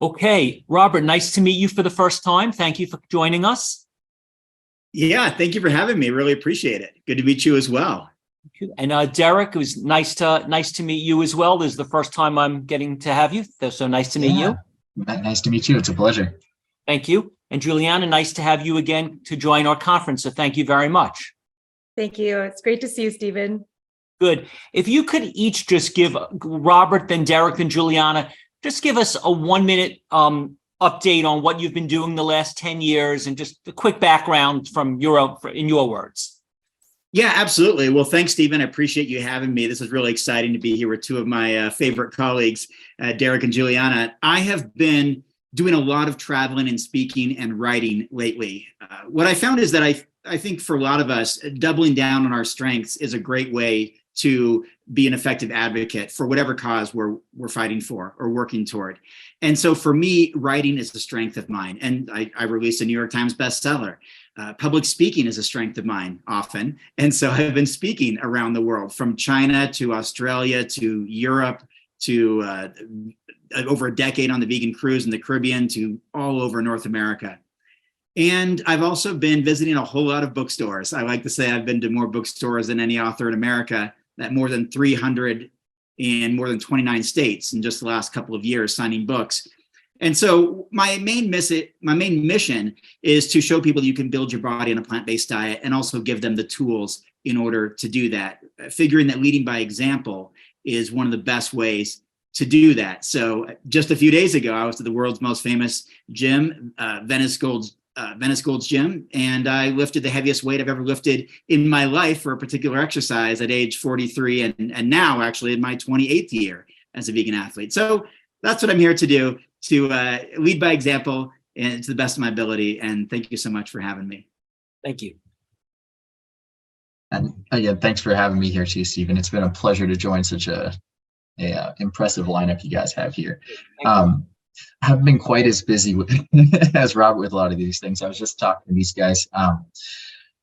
Okay, Robert, nice to meet you for the first time. Thank you for joining us. Yeah, thank you for having me. Really appreciate it. Good to meet you as well. And Derek, it was nice to meet you as well. This is the first time I'm getting to have you. So nice to meet you. Nice to meet you. It's a pleasure. Thank you. And Juliana, nice to have you again to join our conference. So thank you very much. Thank you. It's great to see you, Stephen. Good. If you could each just give Robert, then Derek, then Juliana, just give us a 1-minute update on what you've been doing the last 10 years and just a quick background in your words. Yeah, absolutely. Well, thanks, Stephen. I appreciate you having me. This is really exciting to be here with two of my favorite colleagues, Derek and Juliana. I have been doing a lot of traveling and speaking and writing lately. What I found is that I think for a lot of us, doubling down on our strengths is a great way to be an effective advocate for whatever cause we're fighting for or working toward. And so for me, writing is the strength of mine. And I released a New York Times bestseller. Public speaking is a strength of mine often. And so I've been speaking around the world, from China to Australia to Europe to over a decade on the vegan cruise in the Caribbean to all over North America. And I've also been visiting a whole lot of bookstores. I like to say I've been to more bookstores than any author in America, at more than 300 in more than 29 states in just the last couple of years, signing books. And so my main mission is to show people you can build your body on a plant-based diet and also give them the tools in order to do that, figuring that leading by example is one of the best ways to do that. So just a few days ago, I was at the world's most famous gym, Venice Gold's Gym, and I lifted the heaviest weight I've ever lifted in my life for a particular exercise at age 43, and now actually in my 28th year as a vegan athlete. So that's what I'm here to do, to lead by example and to the best of my ability. And thank you so much for having me. Thank you. And again, thanks for having me here too, Stephen. It's been a pleasure to join such a impressive lineup you guys have here. I haven't been quite as busy as Robert with a lot of these things. I was just talking to these guys.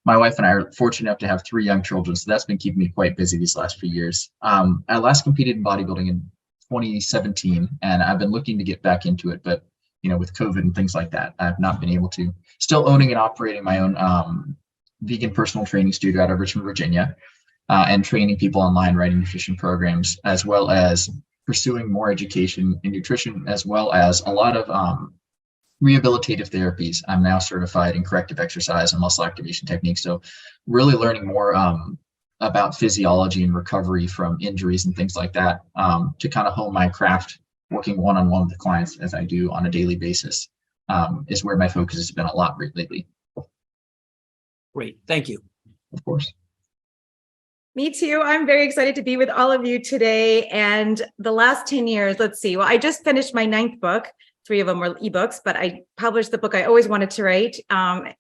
My wife and I are fortunate enough to have 3 young children, so that's been keeping me quite busy these last few years. I last competed in bodybuilding in 2017, and I've been looking to get back into it, but with COVID and things like that, I've not been able to. Still owning and operating my own vegan personal training studio out of Richmond, Virginia, and training people online, writing nutrition programs, as well as pursuing more education in nutrition, as well as a lot of rehabilitative therapies. I'm now certified in corrective exercise and muscle activation techniques. So really learning more about physiology and recovery from injuries and things like that, to kind of hone my craft, working one-on-one with the clients as I do on a daily basis, is where my focus has been a lot lately. Great, thank you. Of course. Me too. I'm very excited to be with all of you today. And the last 10 years, let's see. Well, I just finished my 9th book. 3 of them were ebooks, but I published the book I always wanted to write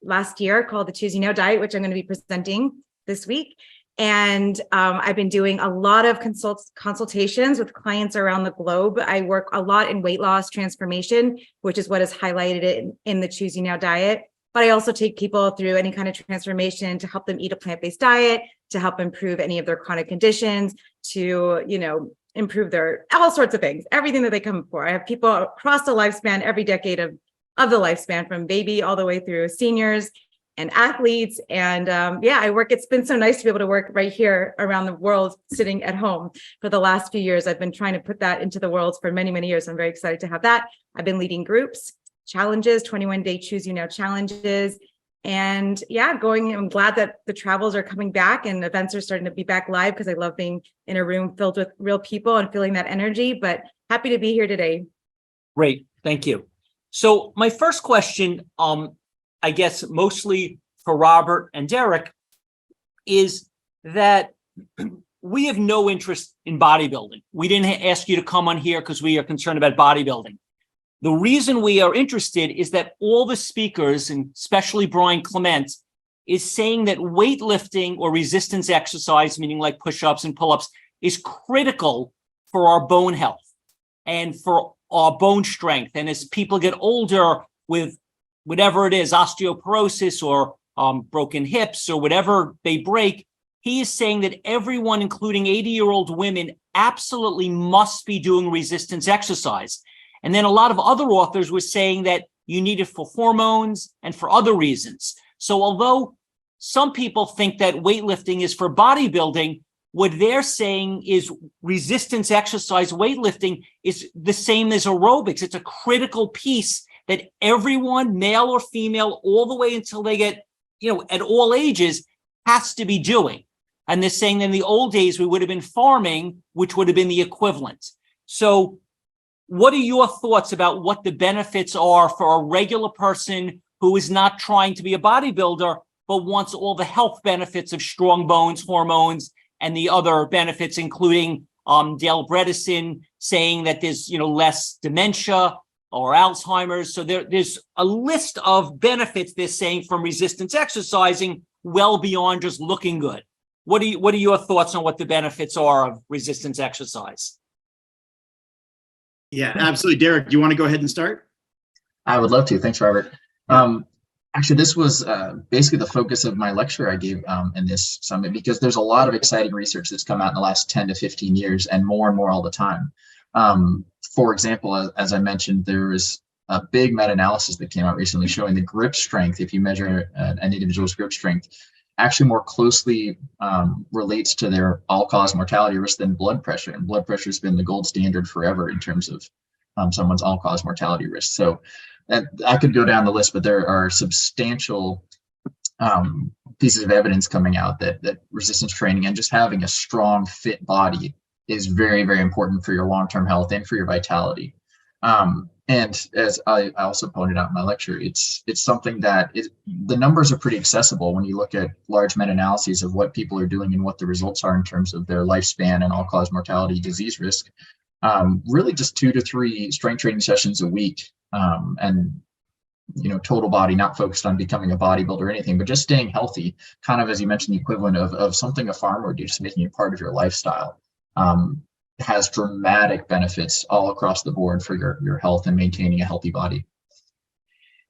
last year, called The Choose You Now Diet, which I'm going to be presenting this week. And I've been doing a lot of consultations with clients around the globe. I work a lot in weight loss transformation, which is what is highlighted in the Choose You Now Diet. But I also take people through any kind of transformation to help them eat a plant-based diet, to help improve any of their chronic conditions, to, improve their all sorts of things, everything that they come for. I have people across the lifespan, every decade of the lifespan, from baby all the way through seniors and athletes. And it's been so nice to be able to work right here around the world, sitting at home for the last few years. I've been trying to put that into the world for many, many years. I'm very excited to have that. I've been leading groups, challenges, 21-day Choose You Now challenges. And I'm glad that the travels are coming back and events are starting to be back live, because I love being in a room filled with real people and feeling that energy, but happy to be here today. Great, thank you. So my first question, I guess mostly for Robert and Derek, is that we have no interest in bodybuilding. We didn't ask you to come on here because we are concerned about bodybuilding. The reason we are interested is that all the speakers, and especially Brian Clement, is saying that weightlifting or resistance exercise, meaning like push-ups and pull-ups, is critical for our bone health and for our bone strength. And as people get older with whatever it is, osteoporosis or broken hips or whatever they break, he is saying that everyone, including 80-year-old women, absolutely must be doing resistance exercise. And then a lot of other authors were saying that you need it for hormones and for other reasons. So although some people think that weightlifting is for bodybuilding, what they're saying is resistance exercise, weightlifting is the same as aerobics. It's a critical piece that everyone, male or female, all the way until they get, at all ages, has to be doing. And they're saying that in the old days, we would have been farming, which would have been the equivalent. So what are your thoughts about what the benefits are for a regular person who is not trying to be a bodybuilder, but wants all the health benefits of strong bones, hormones, and the other benefits, including Dale Bredesen saying that there's, less dementia or Alzheimer's. So there's a list of benefits they're saying from resistance exercising well beyond just looking good. What are your thoughts on what the benefits are of resistance exercise? Yeah, absolutely. Derek, do you want to go ahead and start? I would love to. Thanks, Robert. Actually, this was basically the focus of my lecture I gave in this summit, because there's a lot of exciting research that's come out in the last 10 to 15 years and more all the time. For example, as I mentioned, there was a big meta-analysis that came out recently showing the grip strength, if you measure an individual's grip strength, actually more closely relates to their all-cause mortality risk than blood pressure. And blood pressure has been the gold standard forever in terms of someone's all-cause mortality risk. So I could go down the list, but there are substantial pieces of evidence coming out that resistance training and just having a strong, fit body is very, very important for your long-term health and for your vitality. And as I also pointed out in my lecture, it's something that the numbers are pretty accessible when you look at large meta-analyses of what people are doing and what the results are in terms of their lifespan and all-cause mortality, disease risk. Really just 2 to 3 strength training sessions a week, and total body, not focused on becoming a bodybuilder or anything, but just staying healthy, kind of, as you mentioned, the equivalent of something a farmer would do, just making it part of your lifestyle. Has dramatic benefits all across the board for your health and maintaining a healthy body.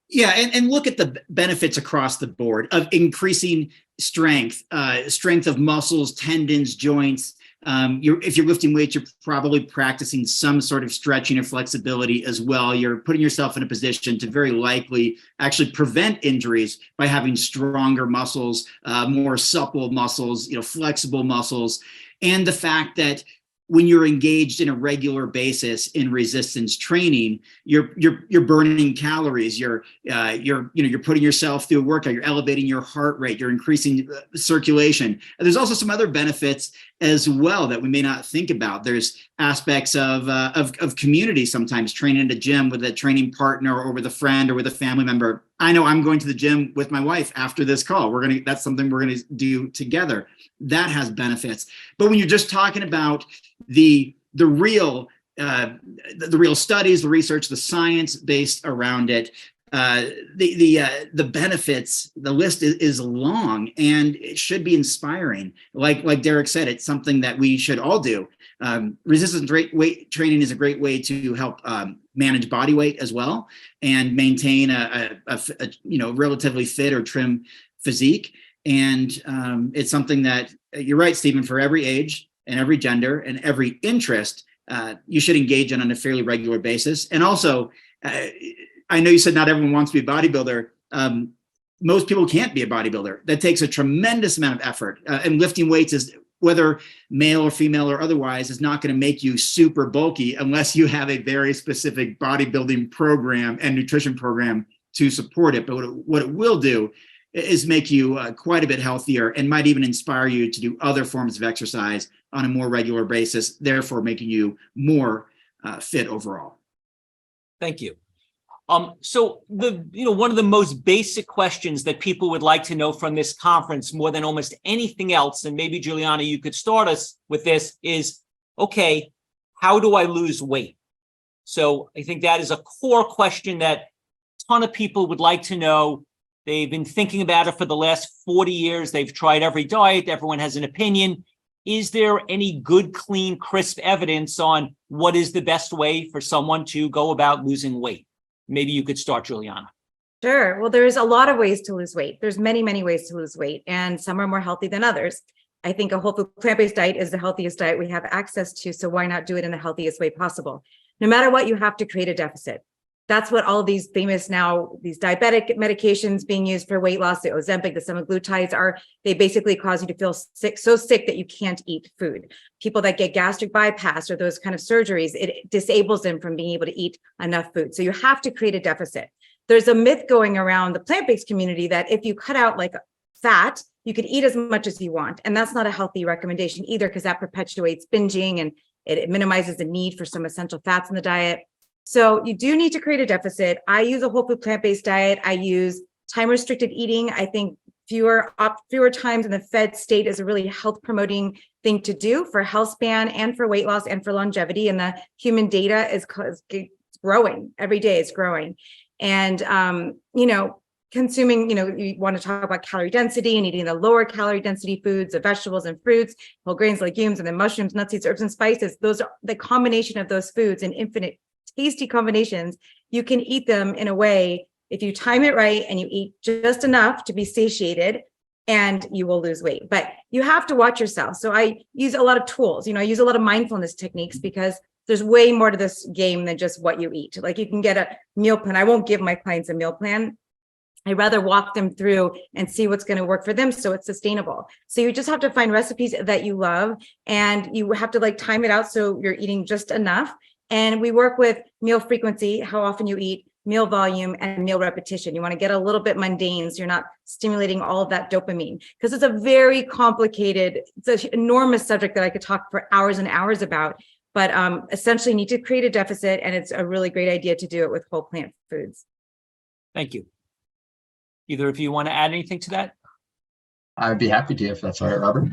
Yeah, and look at the benefits across the board of increasing strength, strength of muscles, tendons, joints. If you're lifting weights, you're probably practicing some sort of stretching or flexibility as well. You're putting yourself in a position to very likely actually prevent injuries by having stronger muscles, more supple muscles, flexible muscles. And the fact that when you're engaged in a regular basis in resistance training, you're burning calories. You're putting yourself through a workout. You're elevating your heart rate. You're increasing circulation. And there's also some other benefits as well that we may not think about. There's aspects of community. Sometimes training in a gym with a training partner or with a friend or with a family member. I know I'm going to the gym with my wife after this call. That's something we're gonna do together. That has benefits. But when you're just talking about the real studies, the research, the science based around it, the benefits, the list is long, and it should be inspiring. Like Derek said, it's something that we should all do. Resistance weight training is a great way to help manage body weight as well, and maintain a relatively fit or trim physique. And it's something that, you're right, Stephen, for every age and every gender and every interest, you should engage in on a fairly regular basis. And also, I know you said not everyone wants to be a bodybuilder. Most people can't be a bodybuilder. That takes a tremendous amount of effort. And lifting weights is, whether male or female or otherwise, is not going to make you super bulky unless you have a very specific bodybuilding program and nutrition program to support it. But what it will do is make you quite a bit healthier, and might even inspire you to do other forms of exercise on a more regular basis, therefore making you more fit overall. Thank you. So one of the most basic questions that people would like to know from this conference, more than almost anything else, and maybe Juliana, you could start us with this, is, okay, how do I lose weight? So I think that is a core question that a ton of people would like to know. They've been thinking about it for the last 40 years. They've tried every diet. Everyone has an opinion. Is there any good, clean, crisp evidence on what is the best way for someone to go about losing weight? Maybe you could start, Juliana. Sure. Well, there's a lot of ways to lose weight. There's many, many ways to lose weight, and some are more healthy than others. I think a whole food plant-based diet is the healthiest diet we have access to, so why not do it in the healthiest way possible? No matter what, you have to create a deficit. That's what all these famous now, these diabetic medications being used for weight loss, the Ozempic, the semaglutides are, they basically cause you to feel sick, so sick that you can't eat food. People that get gastric bypass or those kind of surgeries, it disables them from being able to eat enough food. So you have to create a deficit. There's a myth going around the plant-based community that if you cut out like fat, you could eat as much as you want. And that's not a healthy recommendation either, because that perpetuates binging and it minimizes the need for some essential fats in the diet. So you do need to create a deficit. I use a whole food plant-based diet. I use time-restricted eating. I think fewer times in the fed state is a really health promoting thing to do for health span and for weight loss and for longevity. And the human data is growing every day. It's growing. And, consuming, you want to talk about calorie density and eating the lower calorie density foods, the vegetables and fruits, whole grains, legumes, and then mushrooms, nuts, seeds, herbs, and spices. Those are the combination of those foods in infinite tasty combinations. You can eat them in a way, if you time it right and you eat just enough to be satiated, and you will lose weight. But you have to watch yourself. So I use a lot of tools, I use a lot of mindfulness techniques, because there's way more to this game than just what you eat. Like you can get a meal plan. I won't give my clients a meal plan. I'd rather walk them through and see what's going to work for them so it's sustainable. So you just have to find recipes that you love, and you have to time it out so you're eating just enough. And we work with meal frequency, how often you eat, meal volume, and meal repetition. You want to get a little bit mundane so you're not stimulating all of that dopamine, because it's a very complicated, it's an enormous subject that I could talk for hours and hours about. But essentially you need to create a deficit, and it's a really great idea to do it with whole plant foods. Thank you. Either of you want to add anything to that? I'd be happy to, if that's all right, Robert.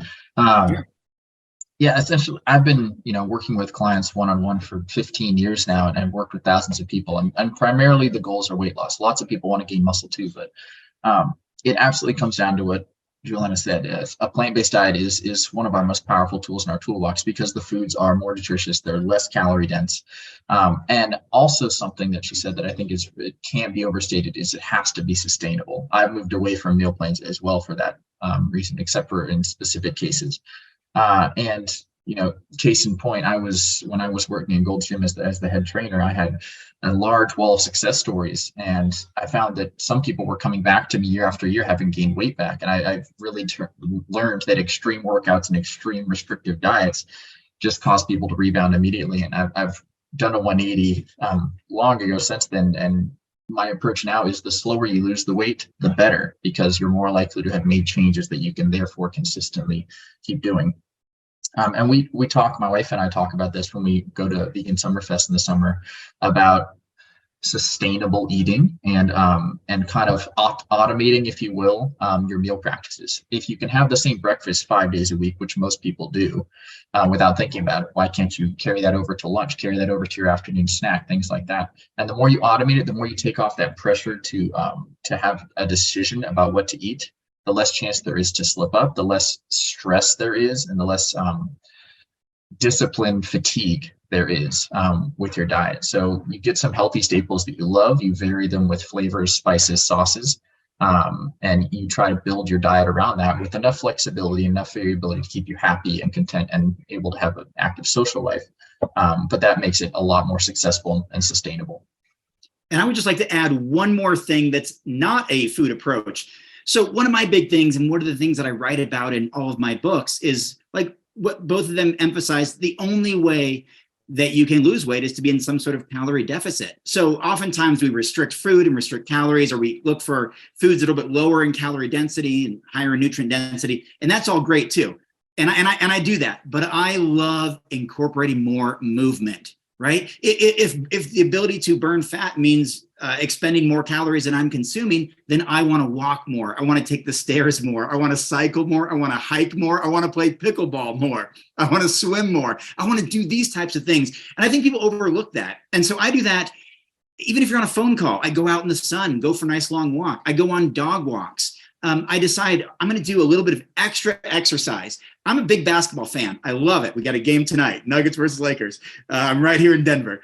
Yeah, essentially, I've been, working with clients one-on-one for 15 years now, and I've worked with thousands of people, and primarily the goals are weight loss. Lots of people want to gain muscle too, but it absolutely comes down to what Juliana said. A plant-based diet is one of our most powerful tools in our toolbox, because the foods are more nutritious, they're less calorie dense, and also something that she said that I think it can be overstated is it has to be sustainable. I've moved away from meal plans as well for that reason, except for in specific cases. And case in point, when I was working in Gold's Gym as the head trainer, I had a large wall of success stories, and I found that some people were coming back to me year after year having gained weight back. And I've really learned that extreme workouts and extreme restrictive diets just cause people to rebound immediately. And I've done a 180 long ago since then, and my approach now is the slower you lose the weight, the better, because you're more likely to have made changes that you can therefore consistently keep doing. And we talk, my wife and I talk about this when we go to Vegan Summerfest in the summer, about sustainable eating and kind of automating, if you will, your meal practices. If you can have the same breakfast 5 days a week, which most people do, without thinking about it, why can't you carry that over to lunch, carry that over to your afternoon snack, things like that? And the more you automate it, the more you take off that pressure to have a decision about what to eat, the less chance there is to slip up, the less stress there is, and the less discipline fatigue there is with your diet. So you get some healthy staples that you love, you vary them with flavors, spices, sauces, and you try to build your diet around that with enough flexibility, enough variability to keep you happy and content and able to have an active social life. But that makes it a lot more successful and sustainable. And I would just like to add one more thing that's not a food approach. So one of my big things, and one of the things that I write about in all of my books, is like what both of them emphasize: the only way that you can lose weight is to be in some sort of calorie deficit. So oftentimes we restrict food and restrict calories, or we look for foods a little bit lower in calorie density and higher in nutrient density. And that's all great too. And I do that, but I love incorporating more movement, right? If the ability to burn fat means expending more calories than I'm consuming, then I want to walk more. I want to take the stairs more. I want to cycle more. I want to hike more. I want to play pickleball more. I want to swim more. I want to do these types of things. And I think people overlook that. And so I do that. Even if you're on a phone call, I go out in the sun, go for a nice long walk. I go on dog walks. I decide I'm going to do a little bit of extra exercise. I'm a big basketball fan. I love it. We got a game tonight, Nuggets versus Lakers. I'm right here in Denver.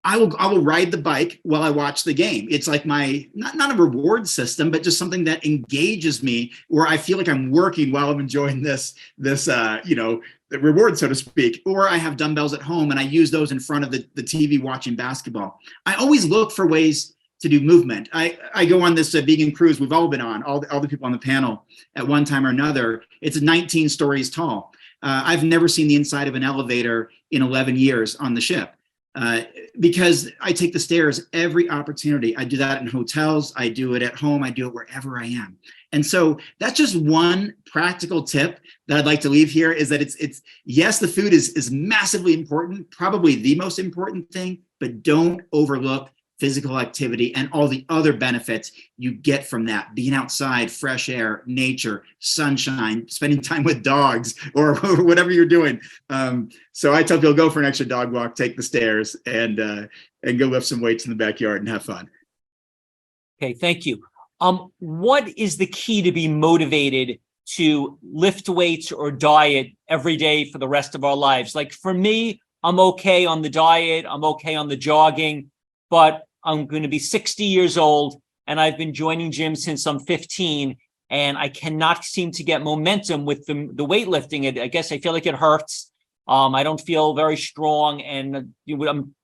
I will ride the bike while I watch the game. It's like my, not a reward system, but just something that engages me, where I feel like I'm working while I'm enjoying this the reward, so to speak. Or I have dumbbells at home and I use those in front of the TV watching basketball. I always look for ways to do movement. I go on this vegan cruise we've all been on, all the people on the panel at one time or another. It's 19 stories tall. I've never seen the inside of an elevator in 11 years on the ship. Because I take the stairs every opportunity. I do that in hotels, I do it at home, I do it wherever I am. And so that's just one practical tip that I'd like to leave here, is that it's yes, the food is massively important, probably the most important thing, but don't overlook physical activity and all the other benefits you get from that. Being outside, fresh air, nature, sunshine, spending time with dogs, or whatever you're doing. So I tell people, go for an extra dog walk, take the stairs, and go lift some weights in the backyard and have fun. Okay, thank you. What is the key to be motivated to lift weights or diet every day for the rest of our lives? Like for me, I'm okay on the diet, I'm okay on the jogging, but I'm going to be 60 years old and I've been joining gym since I'm 15, and I cannot seem to get momentum with the weightlifting. I guess I feel like it hurts. I don't feel very strong, and I'm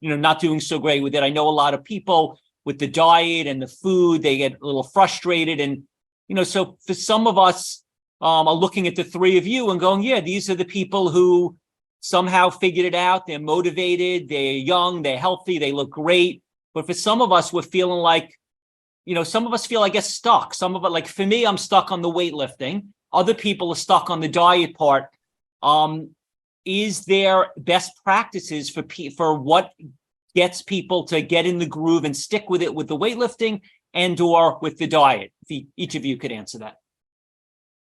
not doing so great with it. I know a lot of people with the diet and the food, they get a little frustrated. And, so for some of us are looking at the three of you and going, yeah, these are the people who somehow figured it out. They're motivated, they're young, they're healthy, they look great. But for some of us, we're feeling like, some of us feel, I guess, stuck. Some of it, like for me, I'm stuck on the weightlifting. Other people are stuck on the diet part. Is there best practices for what gets people to get in the groove and stick with it with the weightlifting and or with the diet? If each of you could answer that.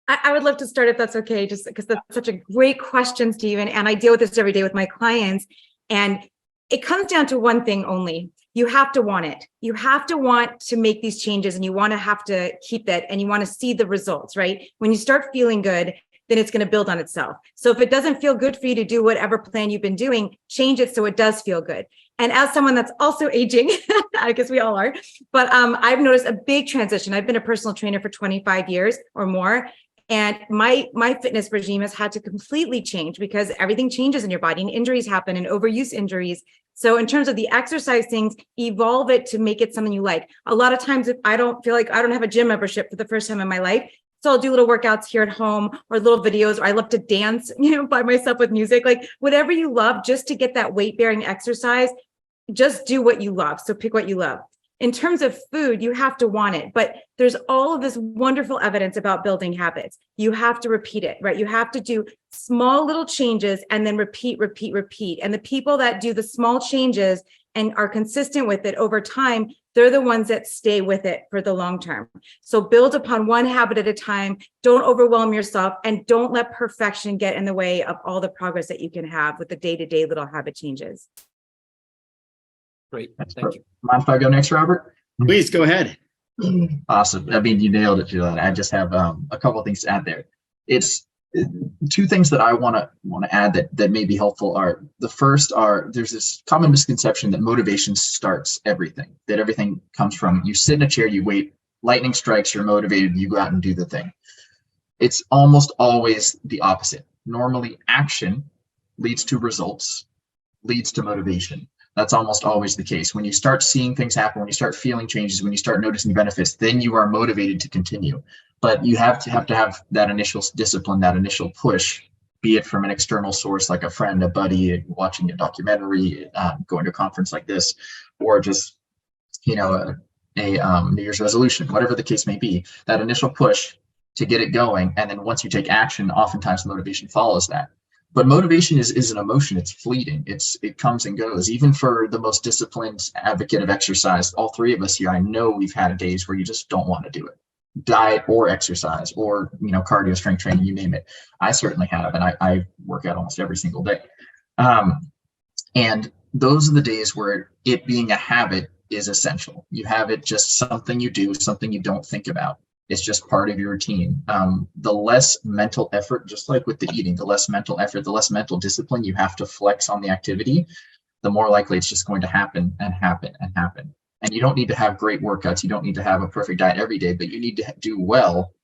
I would love to start, if that's okay, just because that's such a great question, Stephen. And I deal with this every day with my clients. And it comes down to one thing only. You have to want it. You have to want to make these changes, and you want to have to keep that, and you want to see the results, right? When you start feeling good, then it's going to build on itself. So if it doesn't feel good for you to do whatever plan you've been doing, change it so it does feel good. And as someone that's also aging, I guess we all are, but I've noticed a big transition. I've been a personal trainer for 25 years or more. And my fitness regime has had to completely change because everything changes in your body and injuries happen, and overuse injuries. So in terms of the exercise things, evolve it to make it something you like. A lot of times, if I don't feel like I don't have a gym membership for the first time in my life, so I'll do little workouts here at home or little videos, or I love to dance, by myself with music, like whatever you love, just to get that weight bearing exercise, just do what you love. So pick what you love. In terms of food, you have to want it, but there's all of this wonderful evidence about building habits. You have to repeat it, right? You have to do small little changes and then repeat. And the people that do the small changes and are consistent with it over time, they're the ones that stay with it for the long term. So build upon one habit at a time. Don't overwhelm yourself, and don't let perfection get in the way of all the progress that you can have with the day-to-day little habit changes. Great. That's Thank you. Mind if I go next, Robert? Please go ahead. Awesome. I mean, you nailed it, Juliana. I just have a couple of things to add there. It's two things that I want to add that may be helpful are, the first are, there's this common misconception that motivation starts everything, that everything comes from, you sit in a chair, you wait, lightning strikes, you're motivated, you go out and do the thing. It's almost always the opposite. Normally, action leads to results, leads to motivation. That's almost always the case. When you start seeing things happen, when you start feeling changes, when you start noticing the benefits, then you are motivated to continue. But you have to have that initial discipline, that initial push, be it from an external source like a friend, a buddy, watching a documentary, going to a conference like this, or just a New Year's resolution, whatever the case may be. That initial push to get it going, and then once you take action, oftentimes motivation follows that. But motivation is an emotion. It's fleeting. It comes and goes. Even for the most disciplined advocate of exercise, all three of us here, I know we've had days where you just don't want to do it. Diet or exercise or cardio, strength training, you name it. I certainly have, and I work out almost every single day. And those are the days where it being a habit is essential. You have it just something you do, something you don't think about. It's just part of your routine. The less mental effort, just like with the eating, the less mental effort, the less mental discipline you have to flex on the activity, the more likely it's just going to happen and happen and happen. And you don't need to have great workouts. You don't need to have a perfect diet every day, but you need to do well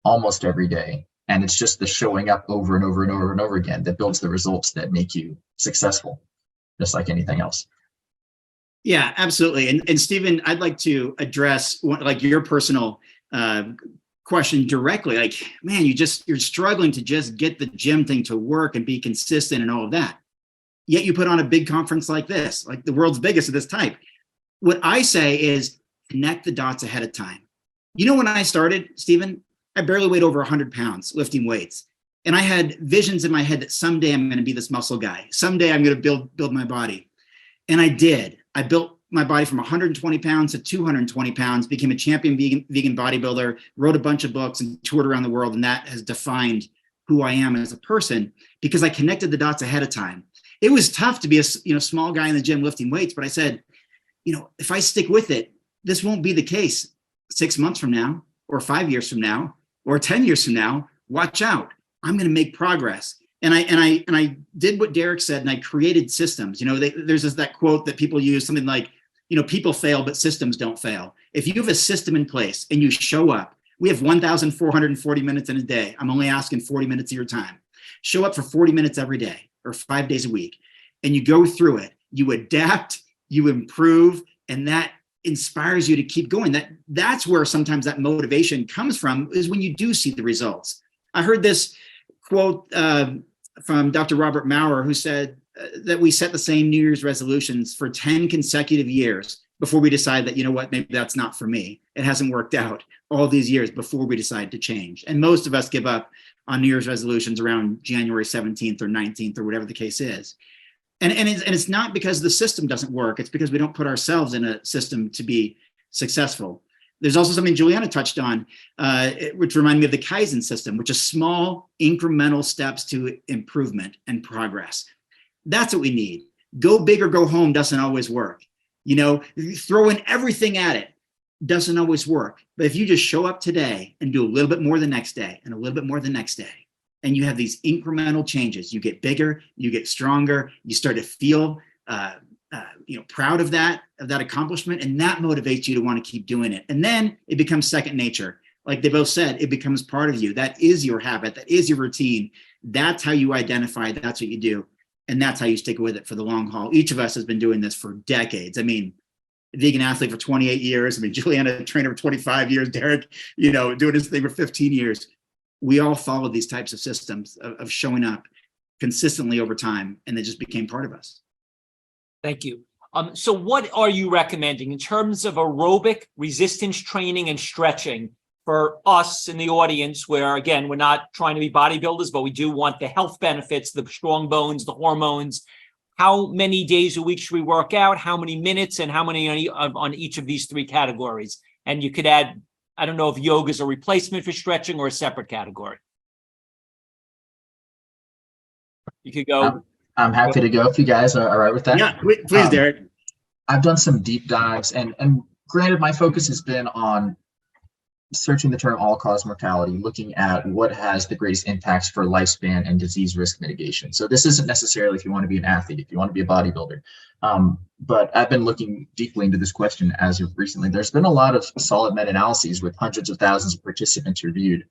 almost every day. And it's just the showing up over and over and over and over again that builds the results that make you successful, just like anything else. Yeah, absolutely. And Stephen, I'd like to address your personal question directly. Like, man, you're struggling to just get the gym thing to work and be consistent and all of that. Yet you put on a big conference like this, like the world's biggest of this type. What I say is connect the dots ahead of time. You know, when I started, Stephen, I barely weighed over 100 pounds lifting weights. And I had visions in my head that someday I'm going to be this muscle guy. Someday I'm going to build my body. And I did. I built my body from 120 pounds to 220 pounds, became a champion vegan bodybuilder, wrote a bunch of books and toured around the world. And that has defined who I am as a person because I connected the dots ahead of time. It was tough to be a small guy in the gym lifting weights, but I said, if I stick with it, this won't be the case 6 months from now or 5 years from now or 10 years from now. Watch out. I'm going to make progress. And I did what Derek said, and I created systems. There's that quote that people use, something like, people fail, but systems don't fail. If you have a system in place and you show up, we have 1,440 minutes in a day. I'm only asking 40 minutes of your time. Show up for 40 minutes every day or 5 days a week, and you go through it. You adapt, you improve, and that inspires you to keep going. That's where sometimes that motivation comes from, is when you do see the results. I heard this quote from Dr. Robert Maurer, who said that we set the same New Year's resolutions for 10 consecutive years before we decide that, maybe that's not for me. It hasn't worked out all these years before we decide to change. And most of us give up on New Year's resolutions around January 17th or 19th or whatever the case is. And it's not because the system doesn't work. It's because we don't put ourselves in a system to be successful. There's also something Juliana touched on, which reminded me of the Kaizen system, which is small incremental steps to improvement and progress. That's what we need. Go big or go home doesn't always work. Throw in everything at it doesn't always work. But if you just show up today and do a little bit more the next day and a little bit more the next day, and you have these incremental changes, you get bigger, you get stronger, you start to feel proud of that accomplishment, and that motivates you to want to keep doing it. And then it becomes second nature. Like they both said, it becomes part of you. That is your habit. That is your routine. That's how you identify. That's what you do. And that's how you stick with it for the long haul. Each of us has been doing this for decades. I mean, vegan athlete for 28 years. I mean, Juliana, trainer for 25 years. Derek, doing his thing for 15 years. We all follow these types of systems of showing up consistently over time, and they just became part of us. Thank you. So what are you recommending in terms of aerobic resistance training and stretching for us in the audience, where, again, we're not trying to be bodybuilders, but we do want the health benefits, the strong bones, the hormones? How many days a week should we work out? How many minutes, and how many on each of these three categories? And you could add, I don't know if yoga is a replacement for stretching or a separate category. You could go. I'm happy to go if you guys are all right with that. Yeah, please, Derek. I've done some deep dives, and granted, my focus has been on searching the term all-cause mortality, looking at what has the greatest impacts for lifespan and disease risk mitigation. So this isn't necessarily if you want to be an athlete, if you want to be a bodybuilder. But I've been looking deeply into this question as of recently. There's been a lot of solid meta-analyses with hundreds of thousands of participants reviewed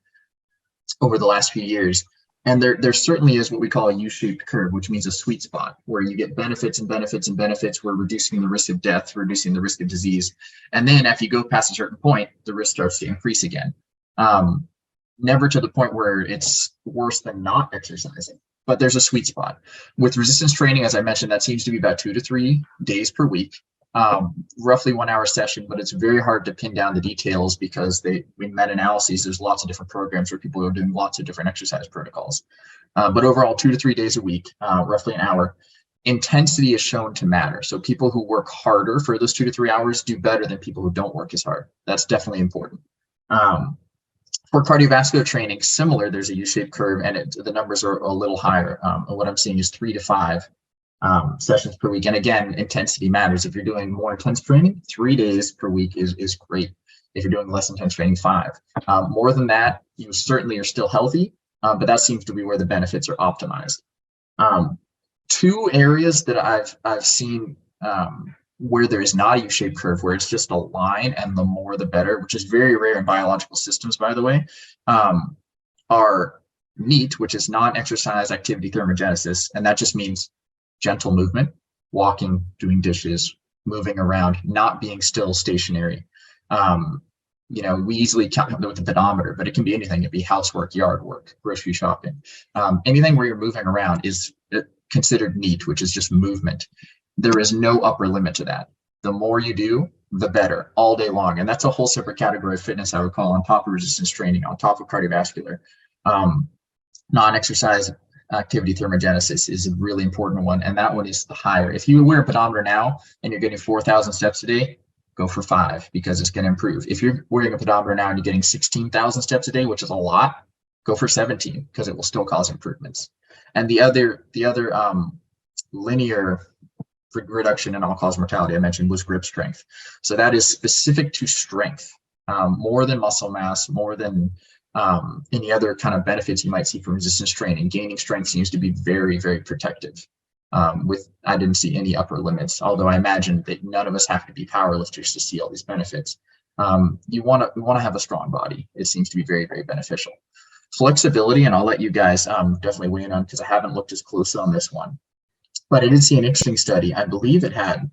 over the last few years. And there certainly is what we call a U-shaped curve, which means a sweet spot where you get benefits and benefits and benefits. We're reducing the risk of death, reducing the risk of disease. And then if you go past a certain point, the risk starts to increase again. Never to the point where it's worse than not exercising, but there's a sweet spot. With resistance training, as I mentioned, that seems to be about 2 to 3 days per week. Roughly 1 hour session, but it's very hard to pin down the details because in meta-analyses, there's lots of different programs where people are doing lots of different exercise protocols. But overall, 2 to 3 days a week, roughly an hour. Intensity is shown to matter. So people who work harder for those 2 to 3 hours do better than people who don't work as hard. That's definitely important. For cardiovascular training, similar, there's a U-shaped curve, and the numbers are a little higher. What I'm seeing is 3 to 5 sessions per week. And again, intensity matters. If you're doing more intense training, 3 days per week is great. If you're doing less intense training, 5. More than that, you certainly are still healthy, but that seems to be where the benefits are optimized. two areas that I've seen where there is not a U-shaped curve, where it's just a line, and the more the better, which is very rare in biological systems, by the way, are NEAT, which is non-exercise activity thermogenesis, and that just means gentle movement, walking, doing dishes, moving around, not being still stationary. We easily count with the pedometer, but it can be anything. It can be housework, yard work, grocery shopping. Anything where you're moving around is considered NEAT, which is just movement. There is no upper limit to that. The more you do, the better, all day long. And that's a whole separate category of fitness, I would call, on top of resistance training, on top of cardiovascular. Non-exercise activity thermogenesis is a really important one, and that one is the higher. If you wear a pedometer now and you're getting 4,000 steps a day, go for 5, because it's going to improve. If you're wearing a pedometer now and you're getting 16,000 steps a day, which is a lot, go for 17, because it will still cause improvements. And the other linear reduction in all-cause mortality I mentioned was grip strength. So that is specific to strength, more than muscle mass, more than any other kind of benefits you might see from resistance training. Gaining strength seems to be very, very protective. I didn't see any upper limits, although I imagine that none of us have to be powerlifters to see all these benefits. You want to have a strong body. It seems to be very, very beneficial. Flexibility, and I'll let you guys definitely weigh in on, because I haven't looked as close on this one, but I did see an interesting study. I believe it had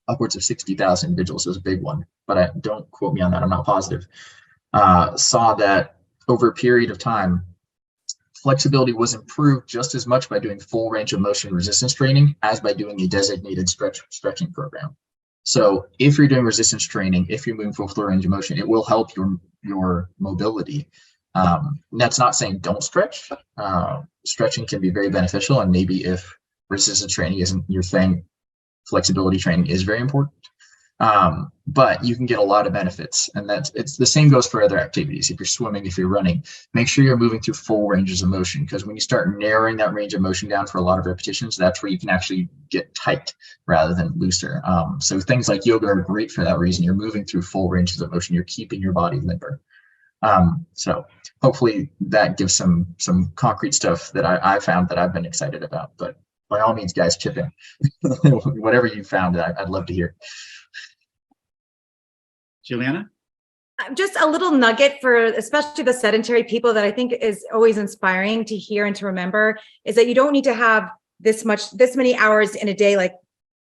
upwards of 60,000 individuals. It was a big one, but don't quote me on that. I'm not positive. Saw that over a period of time, flexibility was improved just as much by doing full range of motion resistance training as by doing a designated stretching program. So if you're doing resistance training, if you're moving full range of motion, it will help your mobility. That's not saying don't stretch. Stretching can be very beneficial, and maybe if resistance training isn't your thing, flexibility training is very important. But you can get a lot of benefits, and it's the same goes for other activities. If you're swimming, if you're running, make sure you're moving through full ranges of motion, because when you start narrowing that range of motion down for a lot of repetitions, that's where you can actually get tight rather than looser. So things like yoga are great for that reason. You're moving through full ranges of motion. You're keeping your body limber. So hopefully that gives some concrete stuff that I found that I've been excited about. But by all means, guys, chip in. Whatever you found, I'd love to hear. Juliana? Just a little nugget for especially the sedentary people that I think is always inspiring to hear and to remember is that you don't need to have this many hours in a day, like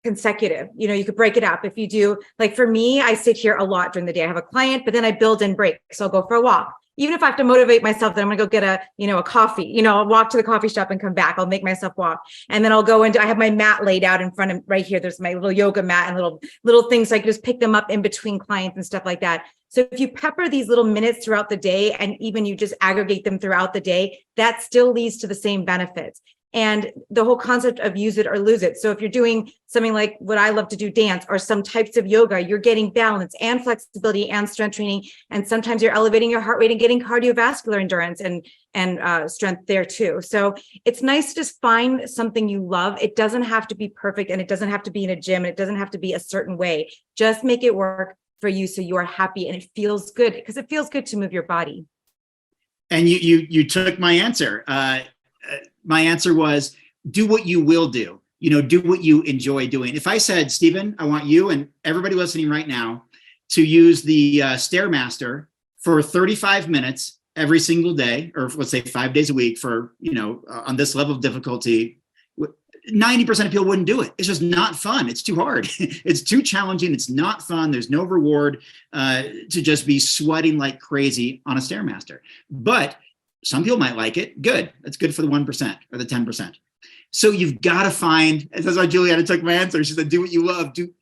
consecutive. You could break it up. If you do, like for me, I sit here a lot during the day. I have a client, but then I build in breaks. So I'll go for a walk. Even if I have to motivate myself that I'm going to go get a coffee, I'll walk to the coffee shop and come back. I'll make myself walk. And then I'll go I have my mat laid out in front of right here. There's my little yoga mat and little things. So I can just pick them up in between clients and stuff like that. So if you pepper these little minutes throughout the day, and even you just aggregate them throughout the day, that still leads to the same benefits. And the whole concept of use it or lose it. So if you're doing something like what I love to do, dance, or some types of yoga, you're getting balance and flexibility and strength training. And sometimes you're elevating your heart rate and getting cardiovascular endurance and strength there too. So it's nice to just find something you love. It doesn't have to be perfect, and it doesn't have to be in a gym, and it doesn't have to be a certain way. Just make it work for you so you are happy and it feels good, because it feels good to move your body. And you took my answer. My answer was, do what you will do. Do what you enjoy doing. If I said, Stephen, I want you and everybody listening right now to use the Stairmaster for 35 minutes every single day, or let's say 5 days a week for, on this level of difficulty, 90% of people wouldn't do it. It's just not fun. It's too hard. It's too challenging. It's not fun. There's no reward to just be sweating like crazy on a Stairmaster. But some people might like it. Good. That's good for the 1% or the 10%. So you've got to find, and that's why Juliana took my answer. She said, do what you love, do,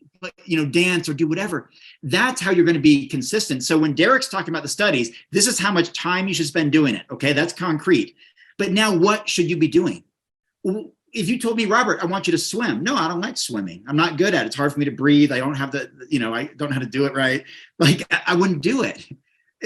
dance or do whatever. That's how you're going to be consistent. So when Derek's talking about the studies, this is how much time you should spend doing it. Okay. That's concrete. But now what should you be doing? Well, if you told me, Robert, I want you to swim. No, I don't like swimming. I'm not good at it. It's hard for me to breathe. I don't have I don't know how to do it right. Like I wouldn't do it.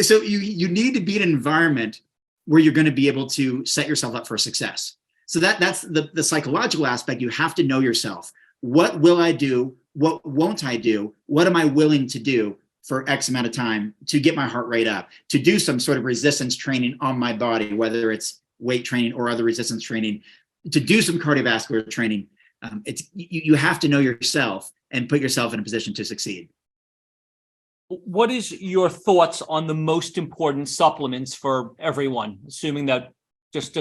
So you need to be in an environment where you're going to be able to set yourself up for success. So that's the psychological aspect. You have to know yourself. What will I do? What won't I do? What am I willing to do for X amount of time to get my heart rate up, to do some sort of resistance training on my body, whether it's weight training or other resistance training. to do some cardiovascular training, you have to know yourself and put yourself in a position to succeed. What is your thoughts on the most important supplements for everyone? Assuming that just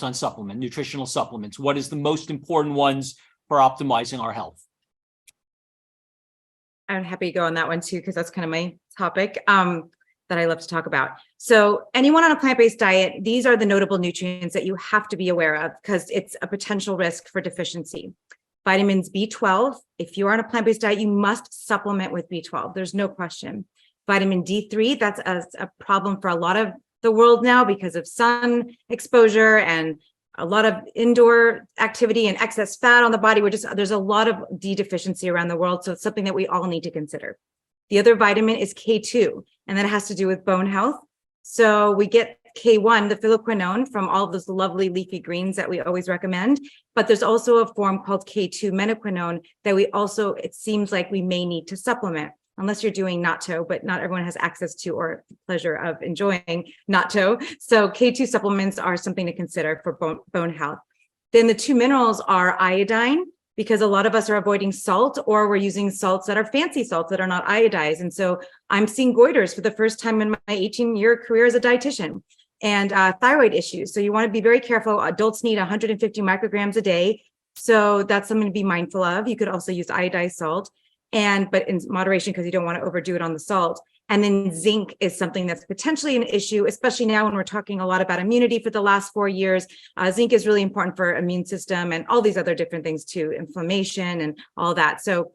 on nutritional supplements, what is the most important ones for optimizing our health? I'm happy to go on that one too, because that's kind of my topic that I love to talk about. So anyone on a plant-based diet, these are the notable nutrients that you have to be aware of because it's a potential risk for deficiency. Vitamins B12, if you're on a plant-based diet, you must supplement with B12. There's no question. Vitamin D3, that's a problem for a lot of the world now because of sun exposure and a lot of indoor activity and excess fat on the body. There's a lot of D deficiency around the world. So it's something that we all need to consider. The other vitamin is K2, and that has to do with bone health. So we get K1, the phylloquinone, from all of those lovely leafy greens that we always recommend. But there's also a form called K2 menaquinone that it seems like we may need to supplement, unless you're doing natto, but not everyone has access to or pleasure of enjoying natto. So K2 supplements are something to consider for bone health. Then the two minerals are iodine, because a lot of us are avoiding salt, or we're using salts that are fancy salts that are not iodized. And so I'm seeing goiters for the first time in my 18-year career as a dietitian, and thyroid issues. So you want to be very careful. Adults need 150 micrograms a day. So that's something to be mindful of. You could also use iodized salt, but in moderation, because you don't want to overdo it on the salt. And then zinc is something that's potentially an issue, especially now when we're talking a lot about immunity for the last 4 years. Zinc is really important for immune system and all these other different things too, inflammation and all that. So,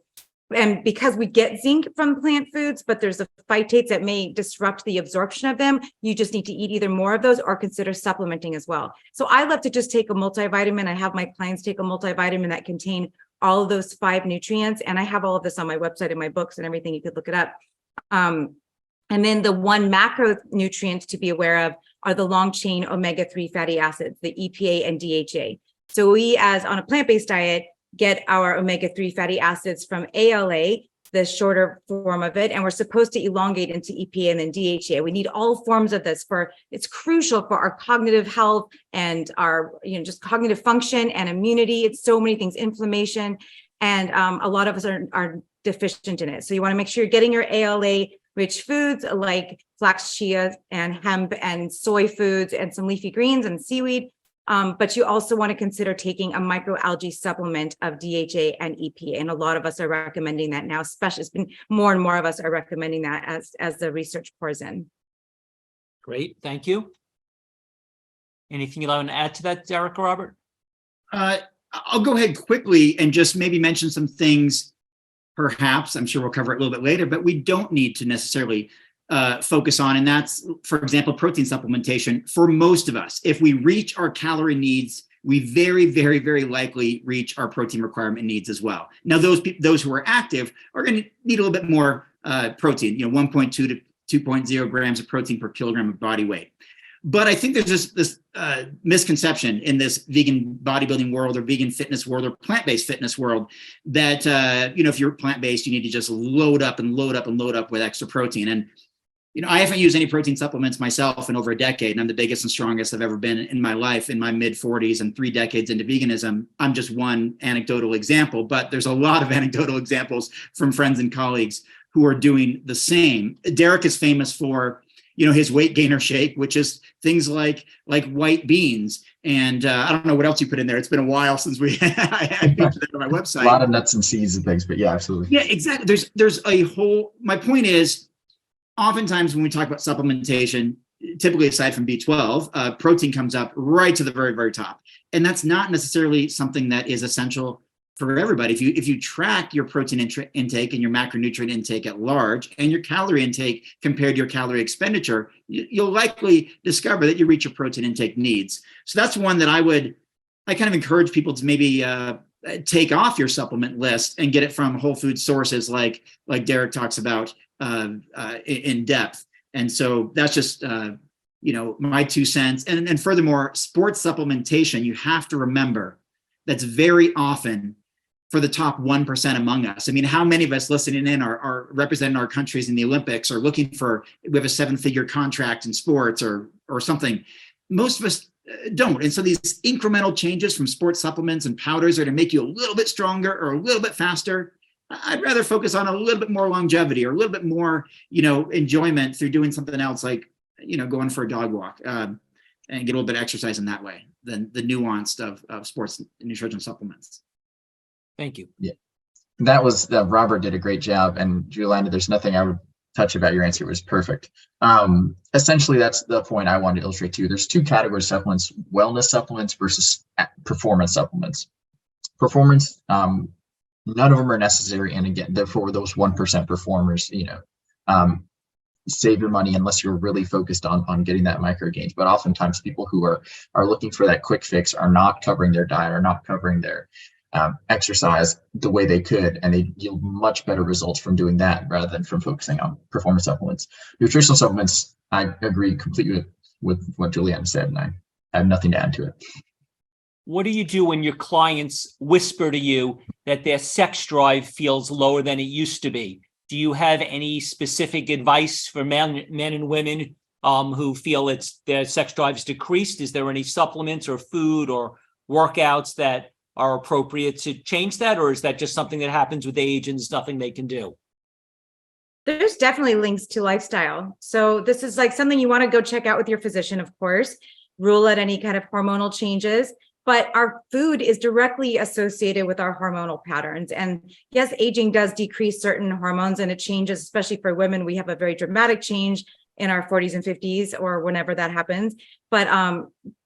and because we get zinc from plant foods, but there's the phytates that may disrupt the absorption of them, you just need to eat either more of those or consider supplementing as well. So I love to just take a multivitamin. I have my clients take a multivitamin that contain all of those 5 nutrients. And I have all of this on my website and my books and everything. You could look it up. And then the one macronutrient to be aware of are the long chain omega-3 fatty acids, the EPA and DHA. So we, as on a plant-based diet, get our omega-3 fatty acids from ALA, the shorter form of it, and we're supposed to elongate into EPA and then DHA. We need all forms of this it's crucial for our cognitive health and our, just cognitive function and immunity. It's so many things, inflammation, and a lot of us are deficient in it. So you want to make sure you're getting your ALA rich foods like flax, chia, and hemp, and soy foods, and some leafy greens and seaweed. But you also want to consider taking a microalgae supplement of DHA and EPA. And a lot of us are recommending that now, especially it's been more and more of us are recommending that as the research pours in. Great, thank you. Anything you'd like to add to that, Derek or Robert? I'll go ahead quickly and just maybe mention some things. Perhaps, I'm sure we'll cover it a little bit later, but we don't need to necessarily focus on, and that's, for example, protein supplementation. For most of us, if we reach our calorie needs, we very, very, very likely reach our protein requirement needs as well. Now, those who are active are going to need a little bit more protein, 1.2 to 2.0 grams of protein per kilogram of body weight. But I think there's this misconception in this vegan bodybuilding world or vegan fitness world or plant-based fitness world that, if you're plant-based, you need to just load up and load up and load up with extra protein. And, I haven't used any protein supplements myself in over a decade, and I'm the biggest and strongest I've ever been in my life in my mid-40s and 3 decades into veganism. I'm just one anecdotal example, but there's a lot of anecdotal examples from friends and colleagues who are doing the same. Derek is famous for his weight gainer shake, which is things like white beans. And I don't know what else you put in there. It's been a while since I had pictures on my website. A lot of nuts and seeds and things, but yeah, absolutely. Yeah, exactly. My point is, oftentimes when we talk about supplementation, typically aside from B12, protein comes up right to the very, very top. And that's not necessarily something that is essential for everybody. If you track your protein intake and your macronutrient intake at large and your calorie intake compared to your calorie expenditure, you'll likely discover that you reach your protein intake needs. So that's one that I kind of encourage people to maybe take off your supplement list and get it from whole food sources like Derek talks about in depth. And so that's just my 2 cents. And furthermore, sports supplementation, you have to remember that's very often for the top 1% among us. I mean, how many of us listening in are representing our countries in the Olympics or we have a 7-figure contract in sports or something. Most of us don't. And so these incremental changes from sports supplements and powders are to make you a little bit stronger or a little bit faster. I'd rather focus on a little bit more longevity or a little bit more, enjoyment through doing something else, like, going for a dog walk and get a little bit of exercise in that way than the nuanced of sports nutrition supplements. Thank you. Yeah, that Robert did a great job. And Juliana, there's nothing I would touch about your answer. It was perfect. Essentially, that's the point I wanted to illustrate too. There's two categories of supplements: wellness supplements versus performance supplements. Performance, none of them are necessary. And again, therefore, those 1% performers, save your money unless you're really focused on getting that micro gains. But oftentimes people who are looking for that quick fix are not covering their diet, are not covering their exercise the way they could, and they yield much better results from doing that rather than from focusing on performance supplements. Nutritional supplements, I agree completely with what Juliana said, and I have nothing to add to it. What do you do when your clients whisper to you that their sex drive feels lower than it used to be? Do you have any specific advice for men and women who feel their sex drive's decreased? Is there any supplements or food or workouts that are appropriate to change that? Or is that just something that happens with age and there's nothing they can do? There's definitely links to lifestyle. So this is like something you want to go check out with your physician, of course, rule out any kind of hormonal changes. But our food is directly associated with our hormonal patterns. And yes, aging does decrease certain hormones, and it changes, especially for women. We have a very dramatic change in our 40s and 50s or whenever that happens.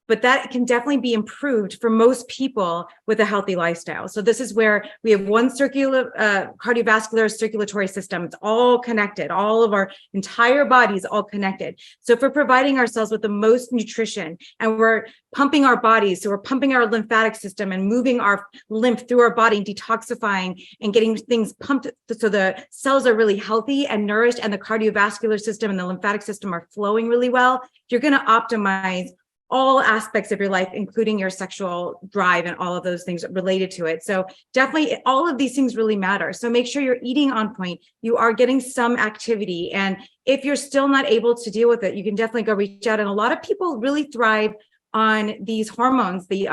But that can definitely be improved for most people with a healthy lifestyle. So this is where we have one cardiovascular circulatory system. It's all connected. All of our entire body is all connected. So if we're providing ourselves with the most nutrition and we're pumping our bodies, so we're pumping our lymphatic system and moving our lymph through our body, detoxifying and getting things pumped so the cells are really healthy and nourished, and the cardiovascular system and the lymphatic system are flowing really well, you're going to optimize all aspects of your life, including your sexual drive and all of those things related to it. So definitely all of these things really matter. So make sure you're eating on point. You are getting some activity. And if you're still not able to deal with it, you can definitely go reach out. And a lot of people really thrive on these hormones, the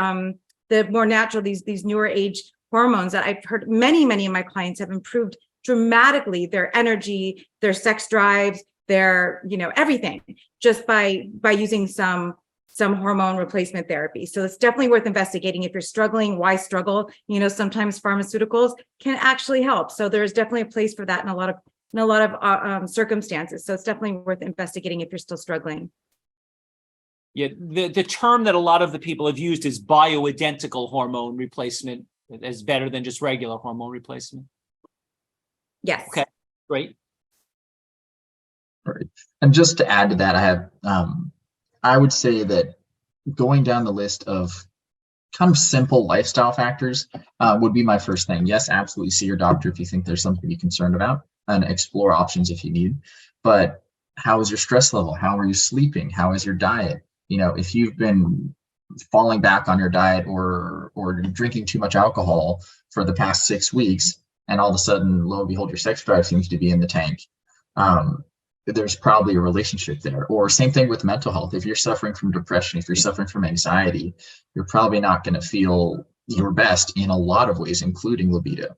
more natural, these newer age hormones that I've heard many of my clients have improved dramatically their energy, their sex drives, their, everything, just by using some hormone replacement therapy. So it's definitely worth investigating. If you're struggling, why struggle? Sometimes pharmaceuticals can actually help. So there's definitely a place for that in a lot of circumstances. So it's definitely worth investigating if you're still struggling. Yeah, the term that a lot of the people have used is bioidentical hormone replacement as better than just regular hormone replacement. Yes. Okay, great. All right. And just to add to that, I would say that going down the list of kind of simple lifestyle factors would be my first thing. Yes, absolutely see your doctor if you think there's something to be concerned about, and explore options if you need. But how is your stress level? How are you sleeping? How is your diet? If you've been falling back on your diet or drinking too much alcohol for the past 6 weeks, and all of a sudden, lo and behold, your sex drive seems to be in the tank. There's probably a relationship there. Or same thing with mental health. If you're suffering from depression, if you're suffering from anxiety, you're probably not going to feel your best in a lot of ways, including libido.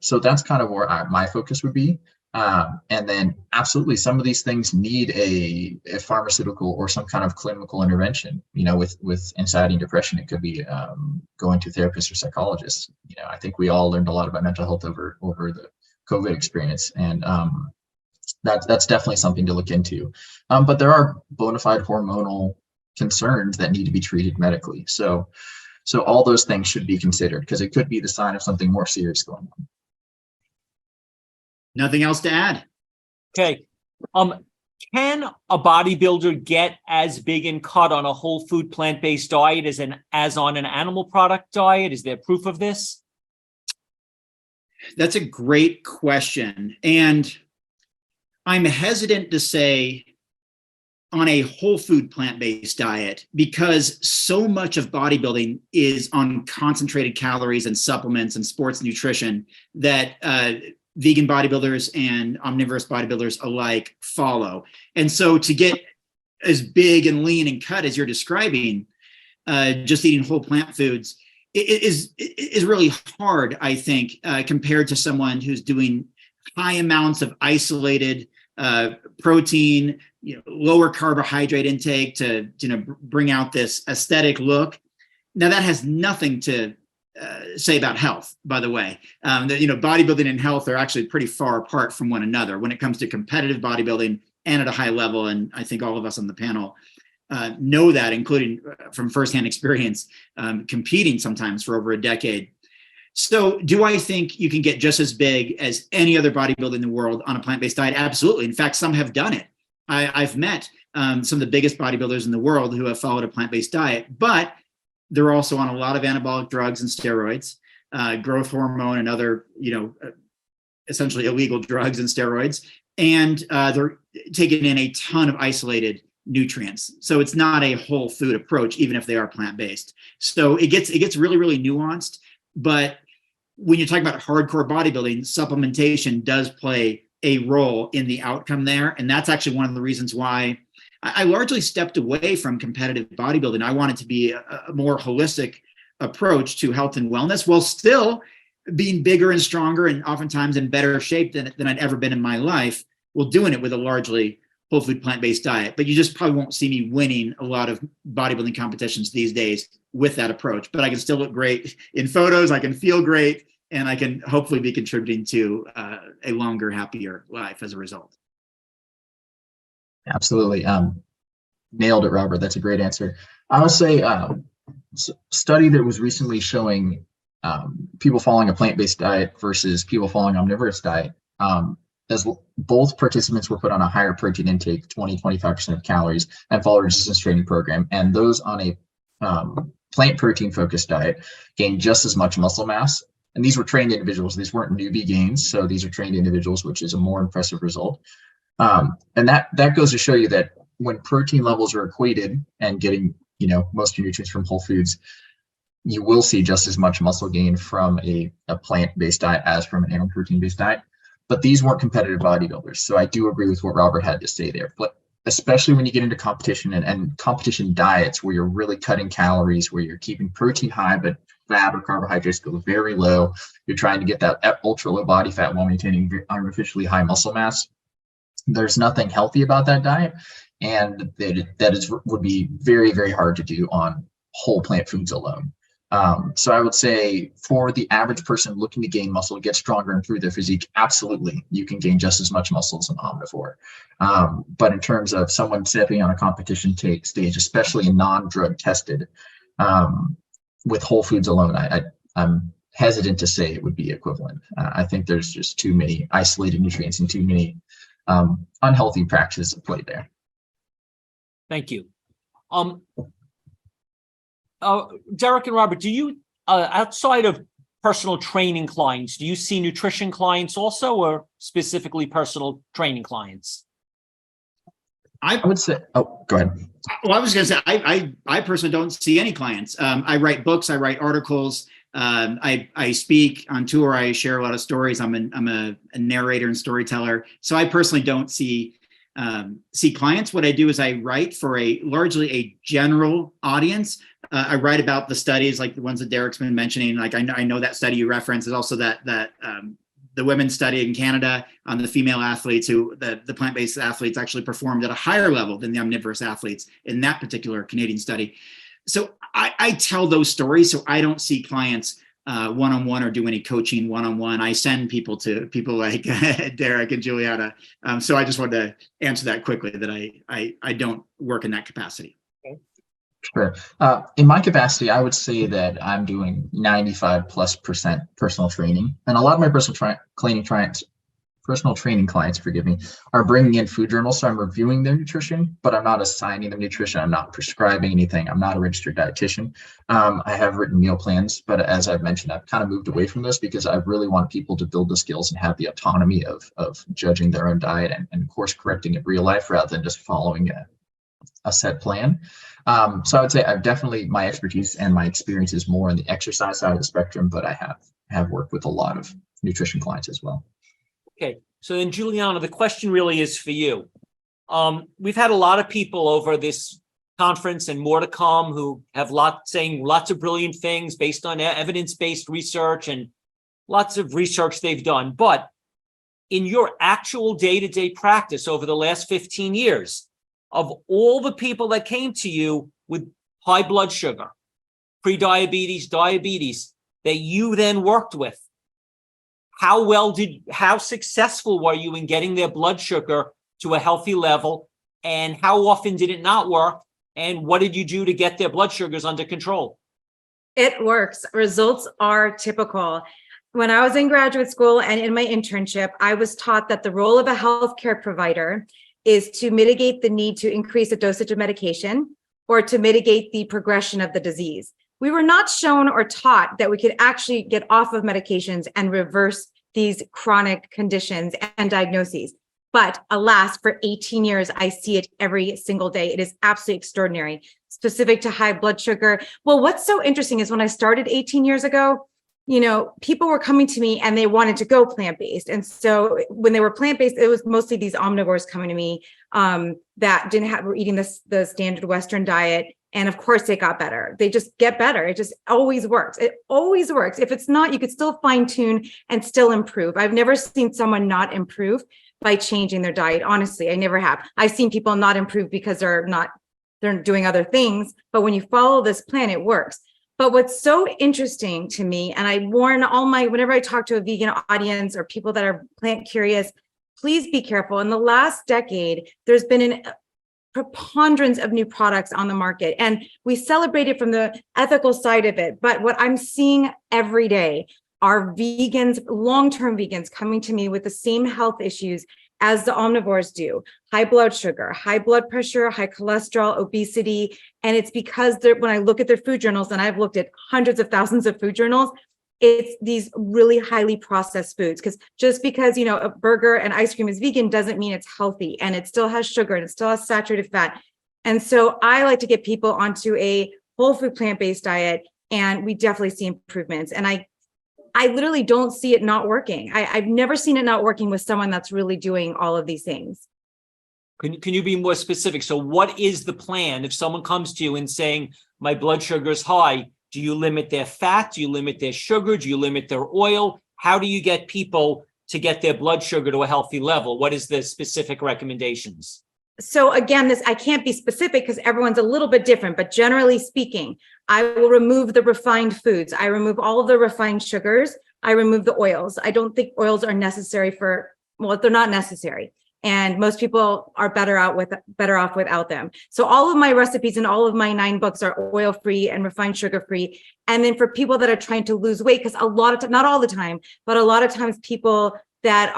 So that's kind of where my focus would be. And then absolutely, some of these things need a pharmaceutical or some kind of clinical intervention. With anxiety and depression, it could be going to therapists or psychologists. I think we all learned a lot about mental health over the COVID experience. And that's definitely something to look into. But there are bona fide hormonal concerns that need to be treated medically. So all those things should be considered, because it could be the sign of something more serious going on. Nothing else to add. Okay. Can a bodybuilder get as big and cut on a whole food plant-based diet as on an animal product diet? Is there proof of this? That's a great question. And I'm hesitant to say on a whole food plant-based diet, because so much of bodybuilding is on concentrated calories and supplements and sports nutrition that vegan bodybuilders and omnivorous bodybuilders alike follow. And so to get as big and lean and cut as you're describing, just eating whole plant foods is really hard, I think, compared to someone who's doing high amounts of isolated protein, lower carbohydrate intake to bring out this aesthetic look. Now that has nothing to say about health, by the way. Bodybuilding and health are actually pretty far apart from one another when it comes to competitive bodybuilding and at a high level. And I think all of us on the panel know that, including from firsthand experience, competing sometimes for over a decade. So do I think you can get just as big as any other bodybuilder in the world on a plant-based diet? Absolutely. In fact, some have done it. I've met some of the biggest bodybuilders in the world who have followed a plant-based diet, but they're also on a lot of anabolic drugs and steroids, growth hormone and other, essentially illegal drugs and steroids. And they're taking in a ton of isolated nutrients. So it's not a whole food approach, even if they are plant-based. So it gets really, really nuanced. But when you're talking about hardcore bodybuilding, supplementation does play a role in the outcome there. And that's actually one of the reasons why I largely stepped away from competitive bodybuilding. I wanted to be a more holistic approach to health and wellness while still being bigger and stronger and oftentimes in better shape than I'd ever been in my life, while doing it with a largely whole food plant-based diet. But you just probably won't see me winning a lot of bodybuilding competitions these days with that approach. But I can still look great in photos, I can feel great, and I can hopefully be contributing to a longer, happier life as a result. Absolutely. Nailed it, Robert. That's a great answer. I would say study that was recently showing people following a plant-based diet versus people following omnivorous diet, as both participants were put on a higher protein intake, 20-25% of calories, and followed a resistance training program. And those on a plant protein focused diet gained just as much muscle mass. And these were trained individuals. These weren't newbie gains. So these are trained individuals, which is a more impressive result. And that goes to show you that when protein levels are equated and getting, most of your nutrients from whole foods, you will see just as much muscle gain from a plant-based diet as from an animal protein-based diet. But these weren't competitive bodybuilders. So I do agree with what Robert had to say there. But especially when you get into competition and competition diets where you're really cutting calories, where you're keeping protein high, but fat or carbohydrates go very low, you're trying to get that ultra low body fat while maintaining artificially high muscle mass. There's nothing healthy about that diet, and would be very, very hard to do on whole plant foods alone. So I would say for the average person looking to gain muscle, get stronger, improve their physique, absolutely, you can gain just as much muscle as an omnivore. But in terms of someone stepping on a competition stage, especially in non-drug tested, with whole foods alone, I'm hesitant to say it would be equivalent. I think there's just too many isolated nutrients and too many unhealthy practices at play there. Thank you. Derek and Robert, do you, outside of personal training clients, do you see nutrition clients also, or specifically personal training clients? I would say, oh, go ahead. Well, I was going to say, I personally don't see any clients. I write books, I write articles, I speak on tour, I share a lot of stories. I'm a narrator and storyteller. So I personally don't see clients. What I do is I write for largely a general audience. I write about the studies like the ones that Derek's been mentioning. Like I know that study you referenced is also that the women's study in Canada on the female athletes who the plant-based athletes actually performed at a higher level than the omnivorous athletes in that particular Canadian study. So I tell those stories. So I don't see clients one-on-one or do any coaching one-on-one. I send people to people like Derek and Juliana. So I just wanted to answer that quickly, that I don't work in that capacity. Sure. In my capacity, I would say that I'm doing 95+% personal training, and a lot of my personal training clients, forgive me, are bringing in food journals. So I'm reviewing their nutrition, but I'm not assigning them nutrition. I'm not prescribing anything. I'm not a registered dietitian. I have written meal plans, but as I've mentioned, I've kind of moved away from this because I really want people to build the skills and have the autonomy of judging their own diet and course correcting in real life rather than just following a set plan. So I would say I've definitely, my expertise and my experience is more on the exercise side of the spectrum, but I have worked with a lot of nutrition clients as well. Okay, so then Juliana, the question really is for you. We've had a lot of people over this conference and more to come who have saying lots of brilliant things based on evidence-based research and lots of research they've done. But in your actual day-to-day practice over the last 15 years, of all the people that came to you with high blood sugar, pre-diabetes, diabetes, that you then worked with, how successful were you in getting their blood sugar to a healthy level? And how often did it not work? And what did you do to get their blood sugars under control? It works. Results are typical. When I was in graduate school and in my internship, I was taught that the role of a healthcare provider is to mitigate the need to increase the dosage of medication or to mitigate the progression of the disease. We were not shown or taught that we could actually get off of medications and reverse these chronic conditions and diagnoses. But alas, for 18 years, I see it every single day. It is absolutely extraordinary, specific to high blood sugar. Well, what's so interesting is when I started 18 years ago, people were coming to me and they wanted to go plant-based. And so when they were plant-based, it was mostly these omnivores coming to me that were eating the standard Western diet. And of course they got better. They just get better. It just always works. It always works. If it's not, you could still fine tune and still improve. I've never seen someone not improve by changing their diet. Honestly, I never have. I've seen people not improve because they're doing other things. But when you follow this plan, it works. But what's so interesting to me, and I warn whenever I talk to a vegan audience or people that are plant curious, please be careful. In the last decade, there's been a preponderance of new products on the market, and we celebrate it from the ethical side of it. But what I'm seeing every day are vegans, long-term vegans, coming to me with the same health issues as the omnivores do: high blood sugar, high blood pressure, high cholesterol, obesity. And it's because when I look at their food journals, and I've looked at hundreds of thousands of food journals, it's these really highly processed foods. Because just because, a burger and ice cream is vegan doesn't mean it's healthy, and it still has sugar and it still has saturated fat. And so I like to get people onto a whole food plant-based diet, and we definitely see improvements. And I literally don't see it not working. I've never seen it not working with someone that's really doing all of these things. Can you be more specific? So what is the plan if someone comes to you and saying, my blood sugar is high? Do you limit their fat? Do you limit their sugar? Do you limit their oil? How do you get people to get their blood sugar to a healthy level? What is the specific recommendations? So again, I can't be specific because everyone's a little bit different, but generally speaking, I will remove the refined foods. I remove all of the refined sugars. I remove the oils. I don't think oils are necessary they're not necessary. And most people are better off without them. So all of my recipes and all of my 9 books are oil-free and refined sugar-free. And then for people that are trying to lose weight, because a lot of not all the time, but a lot of times people that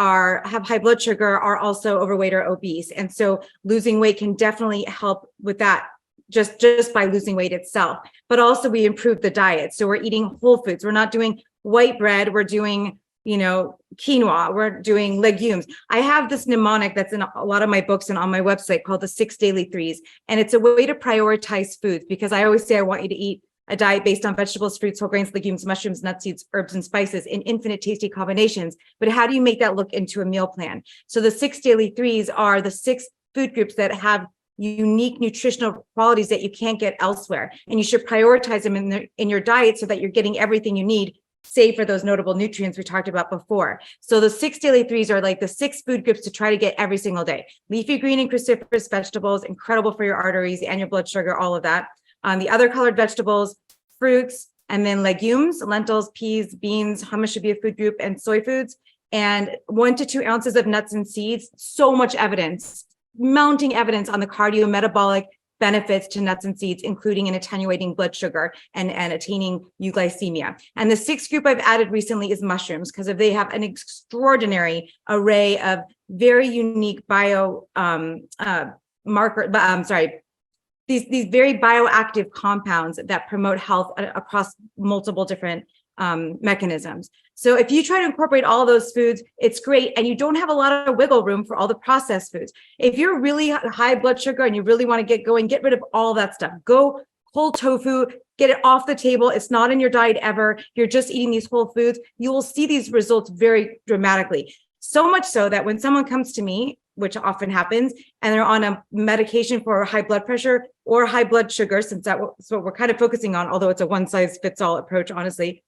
have high blood sugar are also overweight or obese. And so losing weight can definitely help with that just by losing weight itself. But also we improve the diet. So we're eating whole foods. We're not doing white bread. We're doing quinoa, we're doing legumes. I have this mnemonic that's in a lot of my books and on my website called the 6 Daily Threes. And it's a way to prioritize foods, because I always say I want you to eat a diet based on vegetables, fruits, whole grains, legumes, mushrooms, nuts, seeds, herbs, and spices in infinite tasty combinations. But how do you make that look into a meal plan? So the 6 Daily Threes are the 6 food groups that have unique nutritional qualities that you can't get elsewhere. And you should prioritize them in your diet so that you're getting everything you need, save for those notable nutrients we talked about before. So the 6 Daily Threes are like the 6 food groups to try to get every single day. Leafy green and cruciferous vegetables, incredible for your arteries and your blood sugar, all of that. The other colored vegetables, fruits, and then legumes, lentils, peas, beans, hummus should be a food group, and soy foods, and 1 to 2 ounces of nuts and seeds. So much evidence, mounting evidence on the cardiometabolic benefits to nuts and seeds, including in attenuating blood sugar and attaining euglycemia. And the 6th group I've added recently is mushrooms, because they have an extraordinary array of very unique these very bioactive compounds that promote health across multiple different mechanisms. So if you try to incorporate all those foods, it's great. And you don't have a lot of wiggle room for all the processed foods. If you're really high blood sugar and you really want to get going, get rid of all that stuff. Go whole tofu, get it off the table. It's not in your diet ever. You're just eating these whole foods. You will see these results very dramatically. So much so that when someone comes to me which often happens, and they're on a medication for high blood pressure or high blood sugar, since that's what we're kind of focusing on, although it's a one-size-fits-all approach, honestly,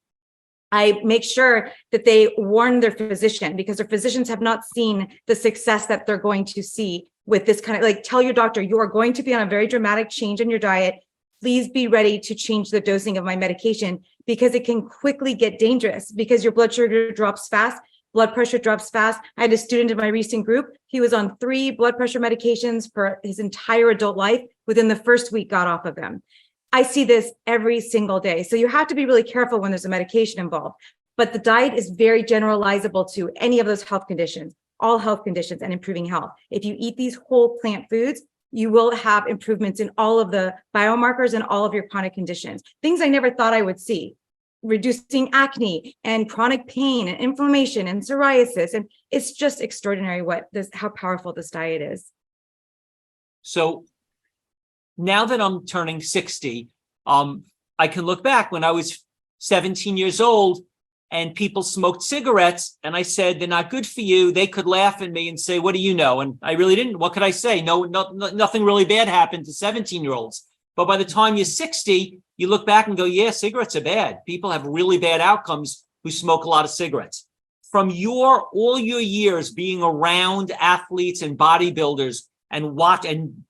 I make sure that they warn their physician, because their physicians have not seen the success that they're going to see with this kind of, like, tell your doctor, you are going to be on a very dramatic change in your diet. Please be ready to change the dosing of my medication, because it can quickly get dangerous, because your blood sugar drops fast, blood pressure drops fast. I had a student in my recent group. He was on 3 blood pressure medications for his entire adult life. Within the first week, got off of them. I see this every single day. So you have to be really careful when there's a medication involved. But the diet is very generalizable to any of those health conditions, all health conditions, and improving health. If you eat these whole plant foods, you will have improvements in all of the biomarkers and all of your chronic conditions. Things I never thought I would see. Reducing acne and chronic pain and inflammation and psoriasis. And it's just extraordinary how powerful this diet is. So now that I'm turning 60, I can look back when I was 17 years old and people smoked cigarettes, and I said, they're not good for you. They could laugh at me and say, what do you know? And I really didn't. What could I say? No, nothing really bad happened to 17-year-olds. But by the time you're 60, you look back and go, yeah, cigarettes are bad. People have really bad outcomes who smoke a lot of cigarettes. From all your years being around athletes and bodybuilders and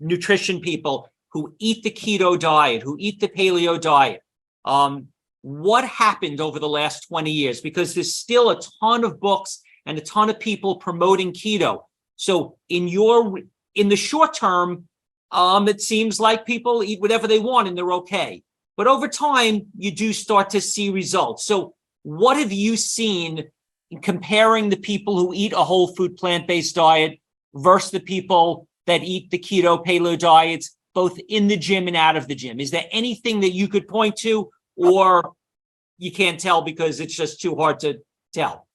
nutrition people who eat the keto diet, who eat the paleo diet, what happened over the last 20 years? Because there's still a ton of books and a ton of people promoting keto. So in the short term, it seems like people eat whatever they want and they're okay. But over time, you do start to see results. So what have you seen in comparing the people who eat a whole food plant-based diet versus the people that eat the keto paleo diets, both in the gym and out of the gym? Is there anything that you could point to, or you can't tell because it's just too hard to tell?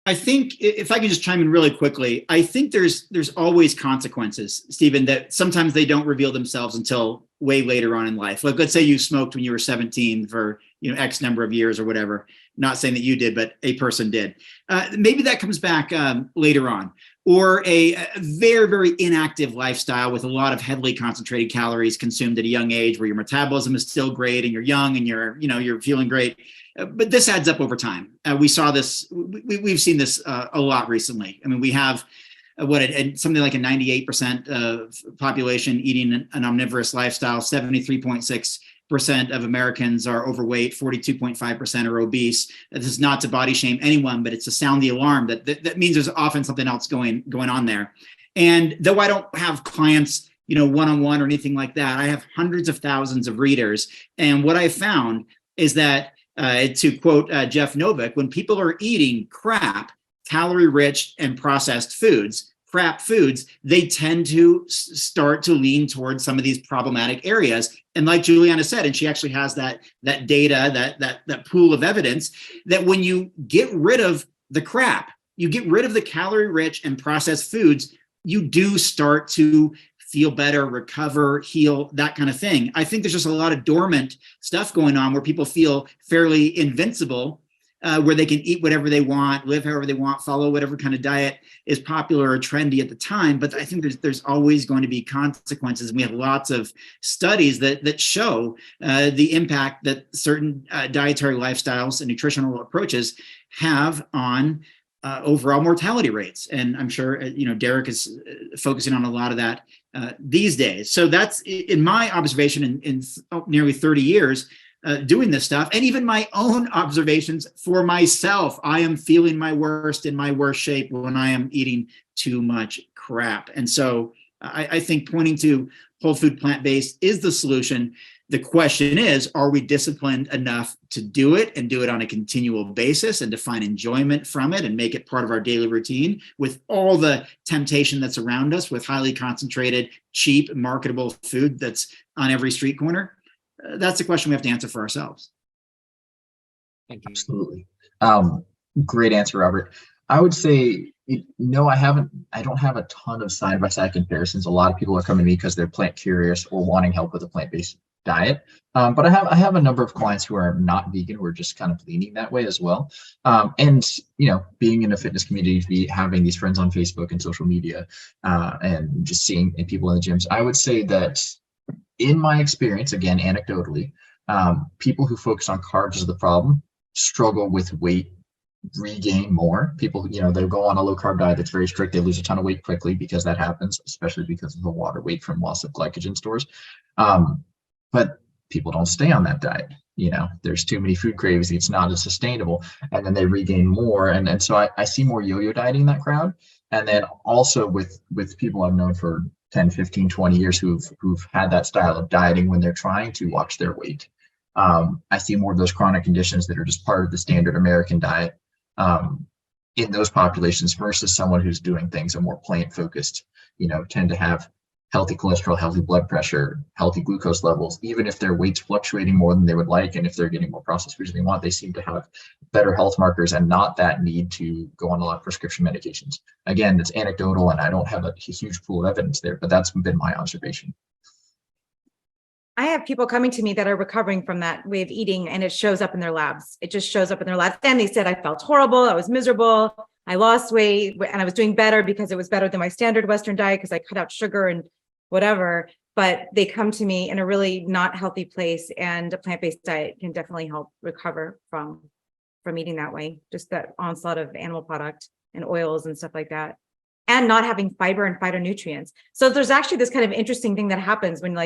I think if I could just chime in really quickly, I think there's always consequences, Stephen, that sometimes they don't reveal themselves until way later on in life. Like, let's say you smoked when you were 17 for X number of years or whatever. Not saying that you did, but a person did. Maybe that comes back later on. Or a very, very inactive lifestyle with a lot of heavily concentrated calories consumed at a young age, where your metabolism is still great and you're young and you're feeling great. But this adds up over time. We saw this. We've seen this a lot recently. I mean, we have something like a 98% of population eating an omnivorous lifestyle. 73.6% of Americans are overweight. 42.5% are obese. This is not to body shame anyone, but it's to sound the alarm that means there's often something else going on there. And though I don't have clients, one-on-one or anything like that, I have hundreds of thousands of readers. And what I found is that, to quote Jeff Novick, when people are eating crap, calorie-rich and processed foods, crap foods, they tend to start to lean towards some of these problematic areas. And like Juliana said, and she actually has that data, that pool of evidence, that when you get rid of the crap, you get rid of the calorie-rich and processed foods, you do start to feel better, recover, heal, that kind of thing. I think there's just a lot of dormant stuff going on where people feel fairly invincible, where they can eat whatever they want, live however they want, follow whatever kind of diet is popular or trendy at the time. But I think there's always going to be consequences. And we have lots of studies that show the impact that certain dietary lifestyles and nutritional approaches have on overall mortality rates. And I'm sure, Derek is focusing on a lot of that these days. So that's, in my observation in nearly 30 years, doing this stuff, and even my own observations for myself, I am feeling my worst, in my worst shape when I am eating too much crap. And so I think pointing to whole food plant-based is the solution. The question is, are we disciplined enough to do it and do it on a continual basis and to find enjoyment from it and make it part of our daily routine with all the temptation that's around us, with highly concentrated, cheap, marketable food that's on every street corner? That's the question we have to answer for ourselves. Thank you. Absolutely. Great answer, Robert. I would say, no, I don't have a ton of side-by-side comparisons. A lot of people are coming to me because they're plant curious or wanting help with a plant-based diet. But I have a number of clients who are not vegan, who are just kind of leaning that way as well. And being in a fitness community, having these friends on Facebook and social media, and just seeing people in the gyms, I would say that in my experience, again, anecdotally, people who focus on carbs as the problem struggle with weight regain more. People, they go on a low carb diet that's very strict. They lose a ton of weight quickly because that happens, especially because of the water weight from loss of glycogen stores. But people don't stay on that diet. There's too many food cravings. It's not as sustainable. And then they regain more. And so I see more yo-yo dieting in that crowd. And then also with people I've known for 10, 15, 20 years who've had that style of dieting when they're trying to watch their weight. I see more of those chronic conditions that are just part of the standard American diet in those populations versus someone who's doing things a more plant focused, tend to have healthy cholesterol, healthy blood pressure, healthy glucose levels. Even if their weight's fluctuating more than they would like, and if they're getting more processed foods than they want, they seem to have better health markers and not that need to go on a lot of prescription medications. Again, it's anecdotal and I don't have a huge pool of evidence there, but that's been my observation. I have people coming to me that are recovering from that way of eating, and it shows up in their labs. It just shows up in their labs. And they said, I felt horrible. I was miserable. I lost weight and I was doing better because it was better than my standard Western diet because I cut out sugar and whatever. But they come to me in a really not healthy place, and a plant-based diet can definitely help recover from eating that way. Just that onslaught of animal product and oils and stuff like that, and not having fiber and phytonutrients. So there's actually this kind of interesting thing that happens when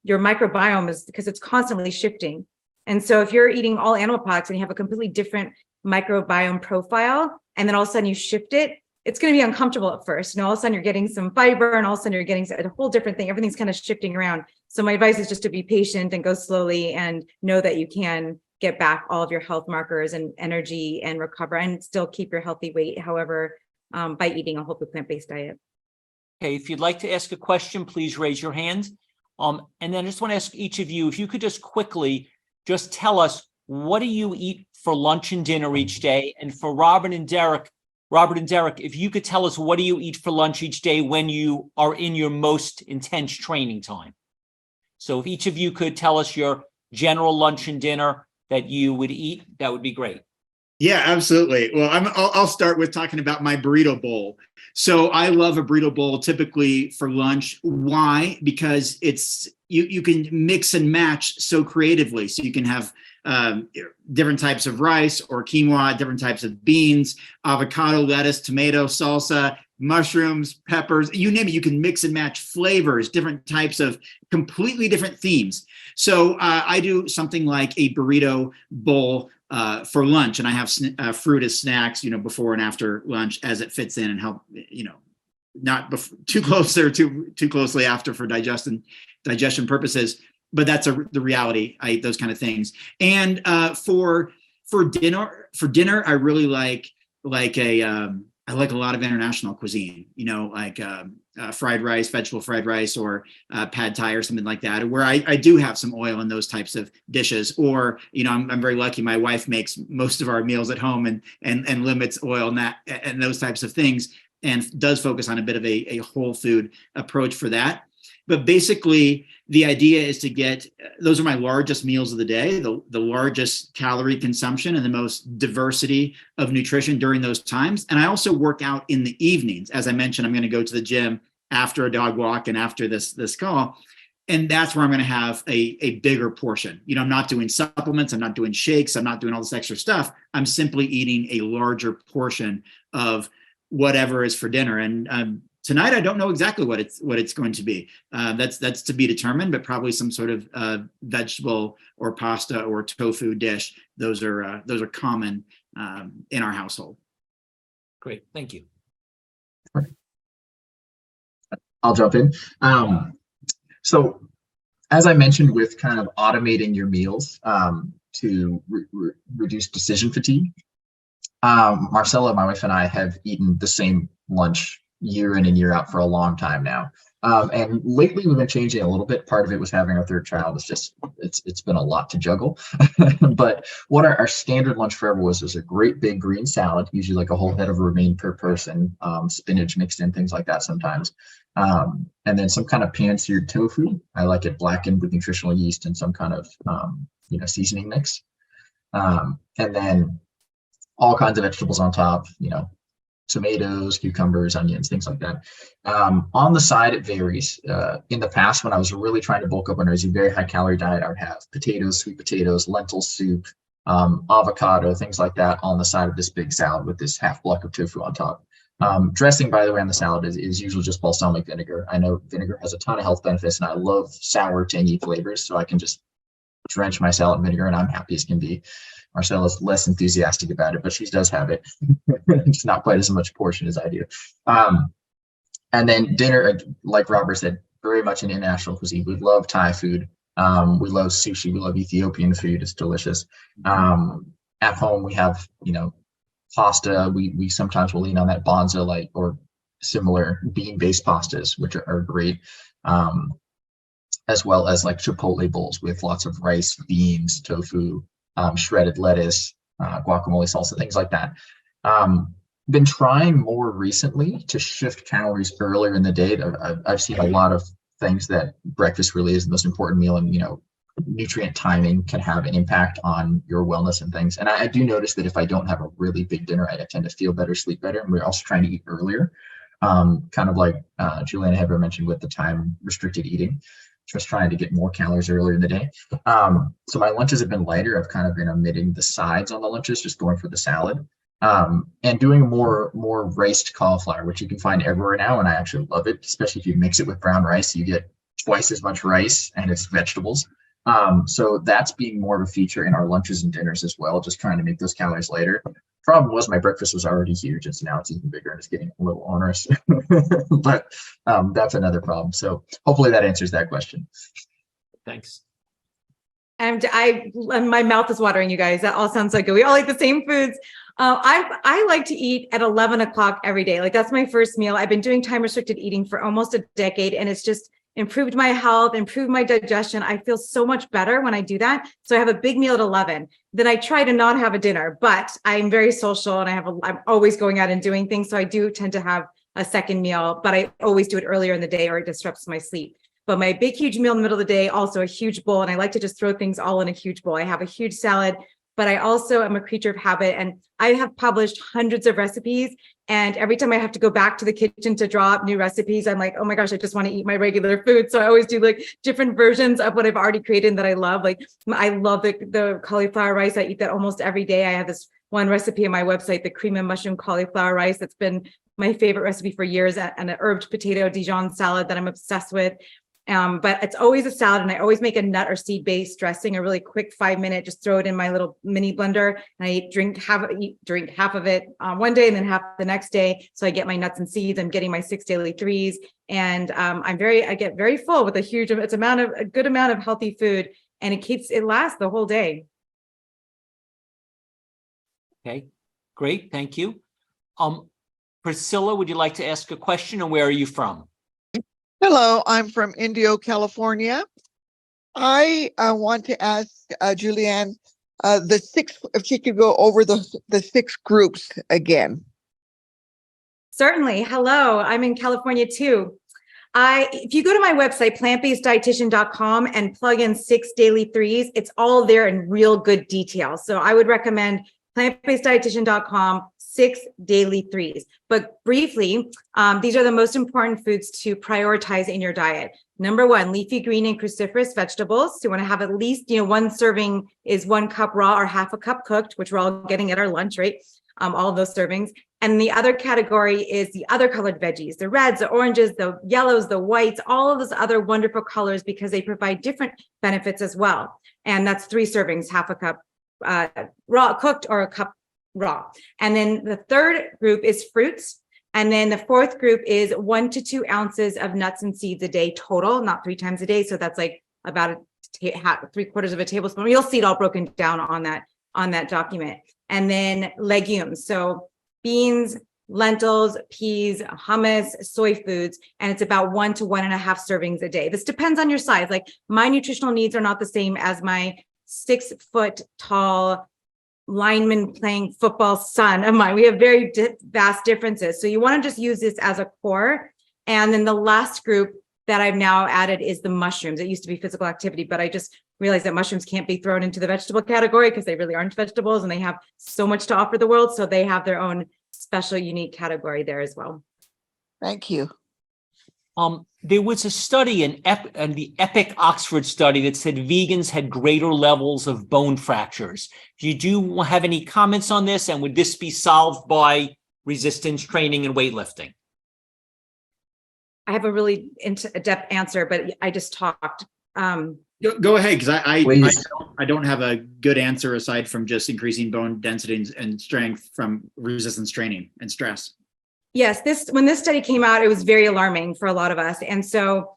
your microbiome is, because it's constantly shifting. And so if you're eating all animal products and you have a completely different microbiome profile, and then all of a sudden you shift it, it's going to be uncomfortable at first. All of a sudden you're getting some fiber, and all of a sudden you're getting a whole different thing. Everything's kind of shifting around. So my advice is just to be patient and go slowly, and know that you can get back all of your health markers and energy and recover and still keep your healthy weight, however, by eating a whole food plant-based diet. Okay, if you'd like to ask a question, please raise your hand. And then I just want to ask each of you, if you could just quickly just tell us, what do you eat for lunch and dinner each day? And for Robert and Derek, if you could tell us, what do you eat for lunch each day when you are in your most intense training time? So if each of you could tell us your general lunch and dinner that you would eat, that would be great. Yeah, absolutely. Well, I'll start with talking about my burrito bowl. So I love a burrito bowl typically for lunch. Why? Because it's you can mix and match so creatively. So you can have different types of rice or quinoa, different types of beans, avocado, lettuce, tomato, salsa, mushrooms, peppers, you name it. You can mix and match flavors, different types of completely different themes. So I do something like a burrito bowl for lunch, and I have fruit as snacks, before and after lunch as it fits in, and help, not too close there, too closely after for digestion purposes. But that's the reality. I eat those kind of things. And for dinner, I really like I like a lot of international cuisine, like fried rice, vegetable fried rice, or pad thai or something like that, where I do have some oil in those types of dishes. Or, I'm very lucky. My wife makes most of our meals at home and limits oil and those types of things, and does focus on a bit of a whole food approach for that. But basically, the idea is to get, those are my largest meals of the day, the largest calorie consumption and the most diversity of nutrition during those times. And I also work out in the evenings. As I mentioned, I'm going to go to the gym after a dog walk and after this call. And that's where I'm going to have a bigger portion. I'm not doing supplements. I'm not doing shakes. I'm not doing all this extra stuff. I'm simply eating a larger portion of whatever is for dinner. And tonight, I don't know exactly what it's going to be. That's to be determined, but probably some sort of vegetable or pasta or tofu dish. Those are common in our household. Great, thank you. I'll jump in. So, as I mentioned, with kind of automating your meals to reduce decision fatigue, Marcella, my wife, and I have eaten the same lunch year in and year out for a long time now. And lately we've been changing a little bit. Part of it was having our third child. It's been a lot to juggle. But what our standard lunch forever was a great big green salad, usually like a whole head of romaine per person, spinach mixed in, things like that sometimes. And then some kind of pan-seared tofu. I like it blackened with nutritional yeast and some kind of seasoning mix. And then all kinds of vegetables on top, tomatoes, cucumbers, onions, things like that. On the side, it varies. In the past, when I was really trying to bulk up on a very high calorie diet, I would have potatoes, sweet potatoes, lentil soup, avocado, things like that on the side of this big salad with this half block of tofu on top. Dressing, by the way, on the salad is usually just balsamic vinegar. I know vinegar has a ton of health benefits, and I love sour, tangy flavors, so I can just drench my salad in vinegar, and I'm happy as can be. Marcella's less enthusiastic about it, but she does have it. It's not quite as much portion as I do. And then dinner, like Robert said, very much an international cuisine. We love Thai food. We love sushi. We love Ethiopian food. It's delicious. At home, we have, pasta. We sometimes will lean on that bonza or similar bean-based pastas, which are great. As well as like Chipotle bowls with lots of rice, beans, tofu, shredded lettuce, guacamole, salsa, things like that. Been trying more recently to shift calories earlier in the day. I've seen a lot of things that breakfast really is the most important meal, and nutrient timing can have an impact on your wellness and things. And I do notice that if I don't have a really big dinner, I tend to feel better, sleep better. And we're also trying to eat earlier, kind of like Juliana Hever mentioned with the time restricted eating. Just trying to get more calories earlier in the day. So my lunches have been lighter. I've kind of been omitting the sides on the lunches, just going for the salad, and doing more riced cauliflower, which you can find everywhere now. And I actually love it, especially if you mix it with brown rice, you get twice as much rice and it's vegetables. So that's being more of a feature in our lunches and dinners as well, just trying to make those calories lighter. Problem was my breakfast was already huge, and so now it's even bigger and it's getting a little onerous. But that's another problem. So hopefully that answers that question. Thanks. And my mouth is watering, you guys. That all sounds so good. We all eat the same foods. I like to eat at 11 o'clock every day. Like that's my first meal. I've been doing time restricted eating for almost a decade, and it's just improved my health, improved my digestion. I feel so much better when I do that. So I have a big meal at 11. Then I try to not have a dinner, but I'm very social and I'm always going out and doing things. So I do tend to have a second meal, but I always do it earlier in the day or it disrupts my sleep. But my big, huge meal in the middle of the day, also a huge bowl. And I like to just throw things all in a huge bowl. I have a huge salad, but I also am a creature of habit. And I have published hundreds of recipes. And every time I have to go back to the kitchen to draw up new recipes, I'm like, oh my gosh, I just want to eat my regular food. So I always do like different versions of what I've already created and that I love. Like I love the cauliflower rice. I eat that almost every day. I have this one recipe on my website, the cream and mushroom cauliflower rice. That's been my favorite recipe for years, and an herbed potato Dijon salad that I'm obsessed with. But it's always a salad, and I always make a nut or seed-based dressing, a really quick 5-minute, just throw it in my little mini blender, and I drink half of it one day and then half the next day. So I get my nuts and seeds. I'm getting my 6 daily threes, and I get very full with a good amount of healthy food, and it lasts the whole day. Okay, great, thank you. Priscilla, would you like to ask a question, and where are you from? Hello, I'm from Indio, California. I want to ask Julianne if she could go over the 6 groups again. Certainly. Hello, I'm in California too. If you go to my website, plantbaseddietitian.com, and plug in 6 daily threes, it's all there in real good detail. So I would recommend plantbaseddietitian.com, 6 daily threes. But briefly, these are the most important foods to prioritize in your diet. Number 1, leafy green and cruciferous vegetables. So you want to have at least, 1 serving is 1 cup raw or half a cup cooked, which we're all getting at our lunch, right? All of those servings. And the other category is the other colored veggies, the reds, the oranges, the yellows, the whites, all of those other wonderful colors, because they provide different benefits as well. And that's 3 servings, half a cup raw cooked or a cup raw. And then the third group is fruits. And then the fourth group is 1 to 2 ounces of nuts and seeds a day total, not 3 times a day. So that's like about 3/4 of a tablespoon. You'll see it all broken down on that document. And then legumes. So beans, lentils, peas, hummus, soy foods, and it's about 1 to 1.5 servings a day. This depends on your size. Like my nutritional needs are not the same as my 6-foot tall lineman playing football son of mine. We have very vast differences. So you want to just use this as a core. And then the last group that I've now added is the mushrooms. It used to be physical activity, but I just realized that mushrooms can't be thrown into the vegetable category because they really aren't vegetables and they have so much to offer the world. So they have their own special, unique category there as well. Thank you. There was a study, the EPIC Oxford study, that said vegans had greater levels of bone fractures. Do you have any comments on this? And would this be solved by resistance training and weightlifting? I have a really in-depth answer, but I just talked. Go ahead, because Please. I don't have a good answer aside from just increasing bone density and strength from resistance training and stress. Yes, when this study came out, it was very alarming for a lot of us. And so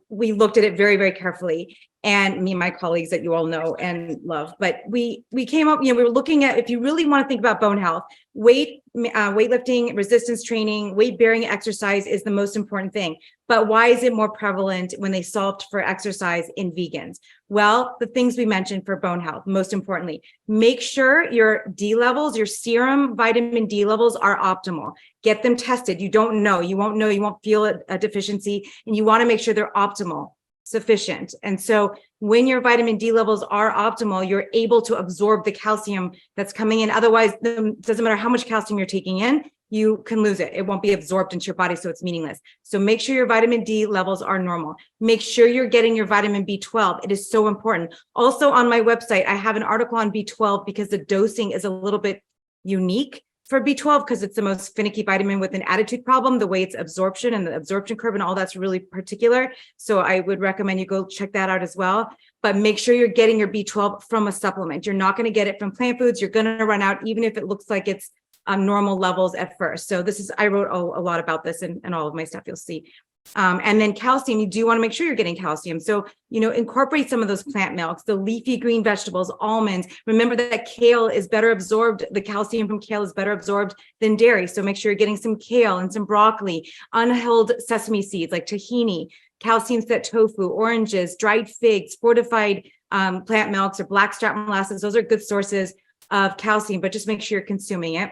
we looked at it very, very carefully. And me and my colleagues that you all know and love, but we came up, we were looking at, if you really want to think about bone health, weightlifting, resistance training, weight bearing exercise is the most important thing. But why is it more prevalent when they solved for exercise in vegans? Well, the things we mentioned for bone health, most importantly, make sure your D levels, your serum vitamin D levels are optimal. Get them tested. You won't know, you won't feel a deficiency, and you want to make sure they're optimal. Sufficient. And so when your vitamin D levels are optimal, you're able to absorb the calcium that's coming in. Otherwise, it doesn't matter how much calcium you're taking in, you can lose it. It won't be absorbed into your body, so it's meaningless. So make sure your vitamin D levels are normal. Make sure you're getting your vitamin B12. It is so important. Also on my website, I have an article on B12 because the dosing is a little bit unique for B12 because it's the most finicky vitamin with an attitude problem, the way it's absorption and the absorption curve and all that's really particular. So I would recommend you go check that out as well. But make sure you're getting your B12 from a supplement. You're not going to get it from plant foods. You're going to run out, even if it looks like it's normal levels at first. So I wrote a lot about this in all of my stuff you'll see. And then calcium, you do want to make sure you're getting calcium. So, incorporate some of those plant milks, the leafy green vegetables, almonds. Remember that kale is better absorbed. The calcium from kale is better absorbed than dairy. So make sure you're getting some kale and some broccoli, unhulled sesame seeds like tahini, calcium set tofu, oranges, dried figs, fortified plant milks or blackstrap molasses. Those are good sources of calcium, but just make sure you're consuming it.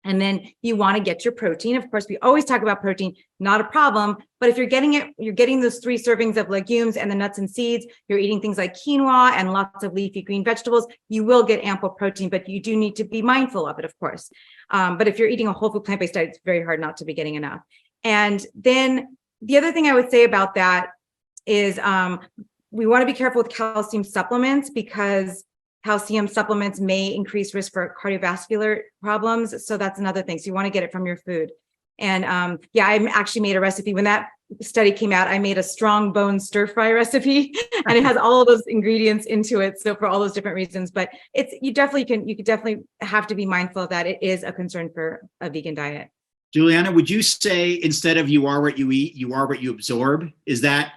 And then you want to get your protein. Of course, we always talk about protein, not a problem. But if you're getting it, you're getting those 3 servings of legumes and the nuts and seeds, you're eating things like quinoa and lots of leafy green vegetables, you will get ample protein, but you do need to be mindful of it, of course. But if you're eating a whole food plant-based diet, it's very hard not to be getting enough. And then the other thing I would say about that is we want to be careful with calcium supplements because calcium supplements may increase risk for cardiovascular problems. So that's another thing. So you want to get it from your food. And I actually made a recipe. When that study came out, I made a strong bone stir fry recipe and it has all of those ingredients into it. So for all those different reasons, but you could definitely have to be mindful of that. It is a concern for a vegan diet. Juliana, would you say instead of you are what you eat, you are what you absorb? Is that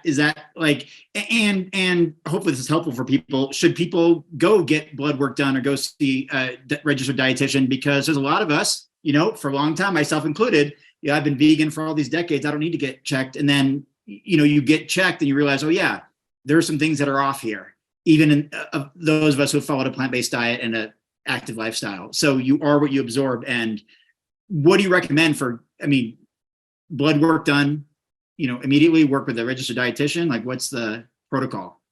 like, and hopefully this is helpful for people. Should people go get blood work done or go see a registered dietitian? Because there's a lot of us, for a long time, myself included, I've been vegan for all these decades. I don't need to get checked. And then, you get checked and you realize, oh yeah, there are some things that are off here. Even in those of us who have followed a plant-based diet and an active lifestyle. So you are what you absorb. And what do you recommend for, blood work done, immediately work with a registered dietitian? Like what's the protocol?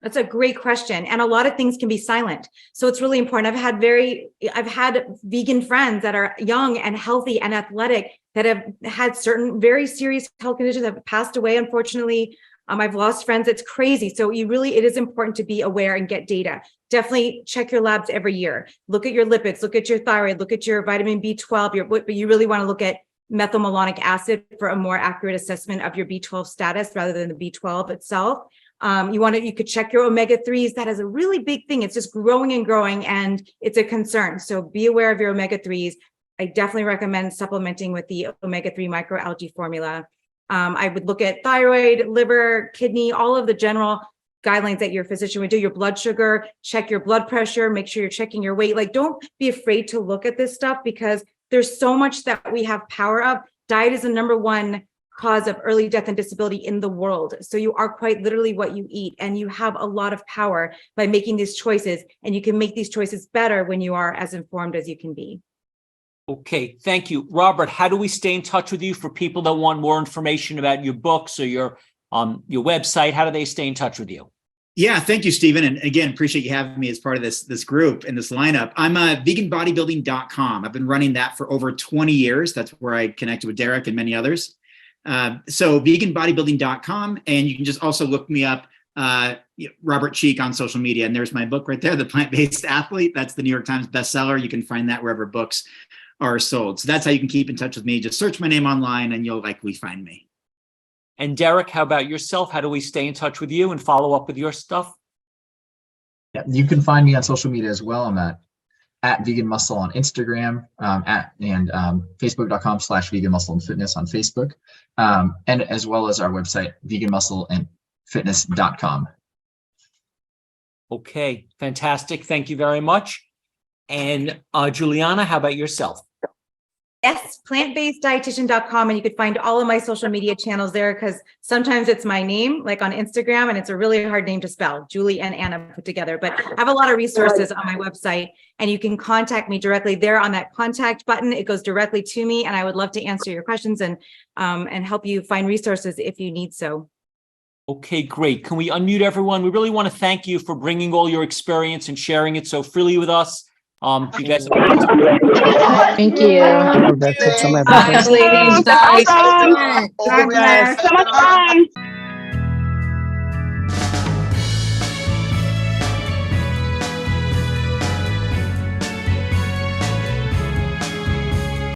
That's a great question. And a lot of things can be silent. So it's really important. I've had vegan friends that are young and healthy and athletic that have had certain very serious health conditions that have passed away, unfortunately. I've lost friends. It's crazy. So it is important to be aware and get data. Definitely check your labs every year. Look at your lipids, look at your thyroid, look at your vitamin B12, but you really want to look at methylmalonic acid for a more accurate assessment of your B12 status rather than the B12 itself. You could check your omega-3s. That is a really big thing. It's just growing and growing and it's a concern. So be aware of your omega-3s. I definitely recommend supplementing with the omega-3 microalgae formula. I would look at thyroid, liver, kidney, all of the general guidelines that your physician would do, your blood sugar, check your blood pressure, make sure you're checking your weight. Like, don't be afraid to look at this stuff because There's so much that we have power of. Diet is the number one cause of early death and disability in the world. So you are quite literally what you eat, and you have a lot of power by making these choices, and you can make these choices better when you are as informed as you can be. Okay, thank you. Robert, how do we stay in touch with you for people that want more information about your books or your website? How do they stay in touch with you? Yeah, thank you, Stephen. And again, appreciate you having me as part of this group and this lineup. I'm veganbodybuilding.com. I've been running that for over 20 years. That's where I connected with Derek and many others. So veganbodybuilding.com. And you can just also look me up, Robert Cheeke on social media. And there's my book right there, The Plant-Based Athlete. That's the New York Times bestseller. You can find that wherever books are sold. So that's how you can keep in touch with me. Just search my name online and you'll likely find me. And Derek, how about yourself? How do we stay in touch with you and follow up with your stuff? Yeah, you can find me on social media as well. I'm at Vegan Muscle on Instagram, Facebook.com/Vegan Muscle and Fitness on Facebook, and as well as our website, veganmuscleandfitness.com. Okay, fantastic. Thank you very much. And Juliana, how about yourself? Yes, plantbaseddietitian.com, and you could find all of my social media channels there, because sometimes it's my name, like on Instagram, and it's a really hard name to spell, Julie and Anna put together. But I have a lot of resources on my website, and you can contact me directly there on that contact button. It goes directly to me, and I would love to answer your questions and help you find resources if you need so. Okay, great. Can we unmute everyone? We really want to thank you for bringing all your experience and sharing it so freely with us. You guys. Thank you. Thanks. Bye, ladies. Bye. Bye. Bye. So much fun.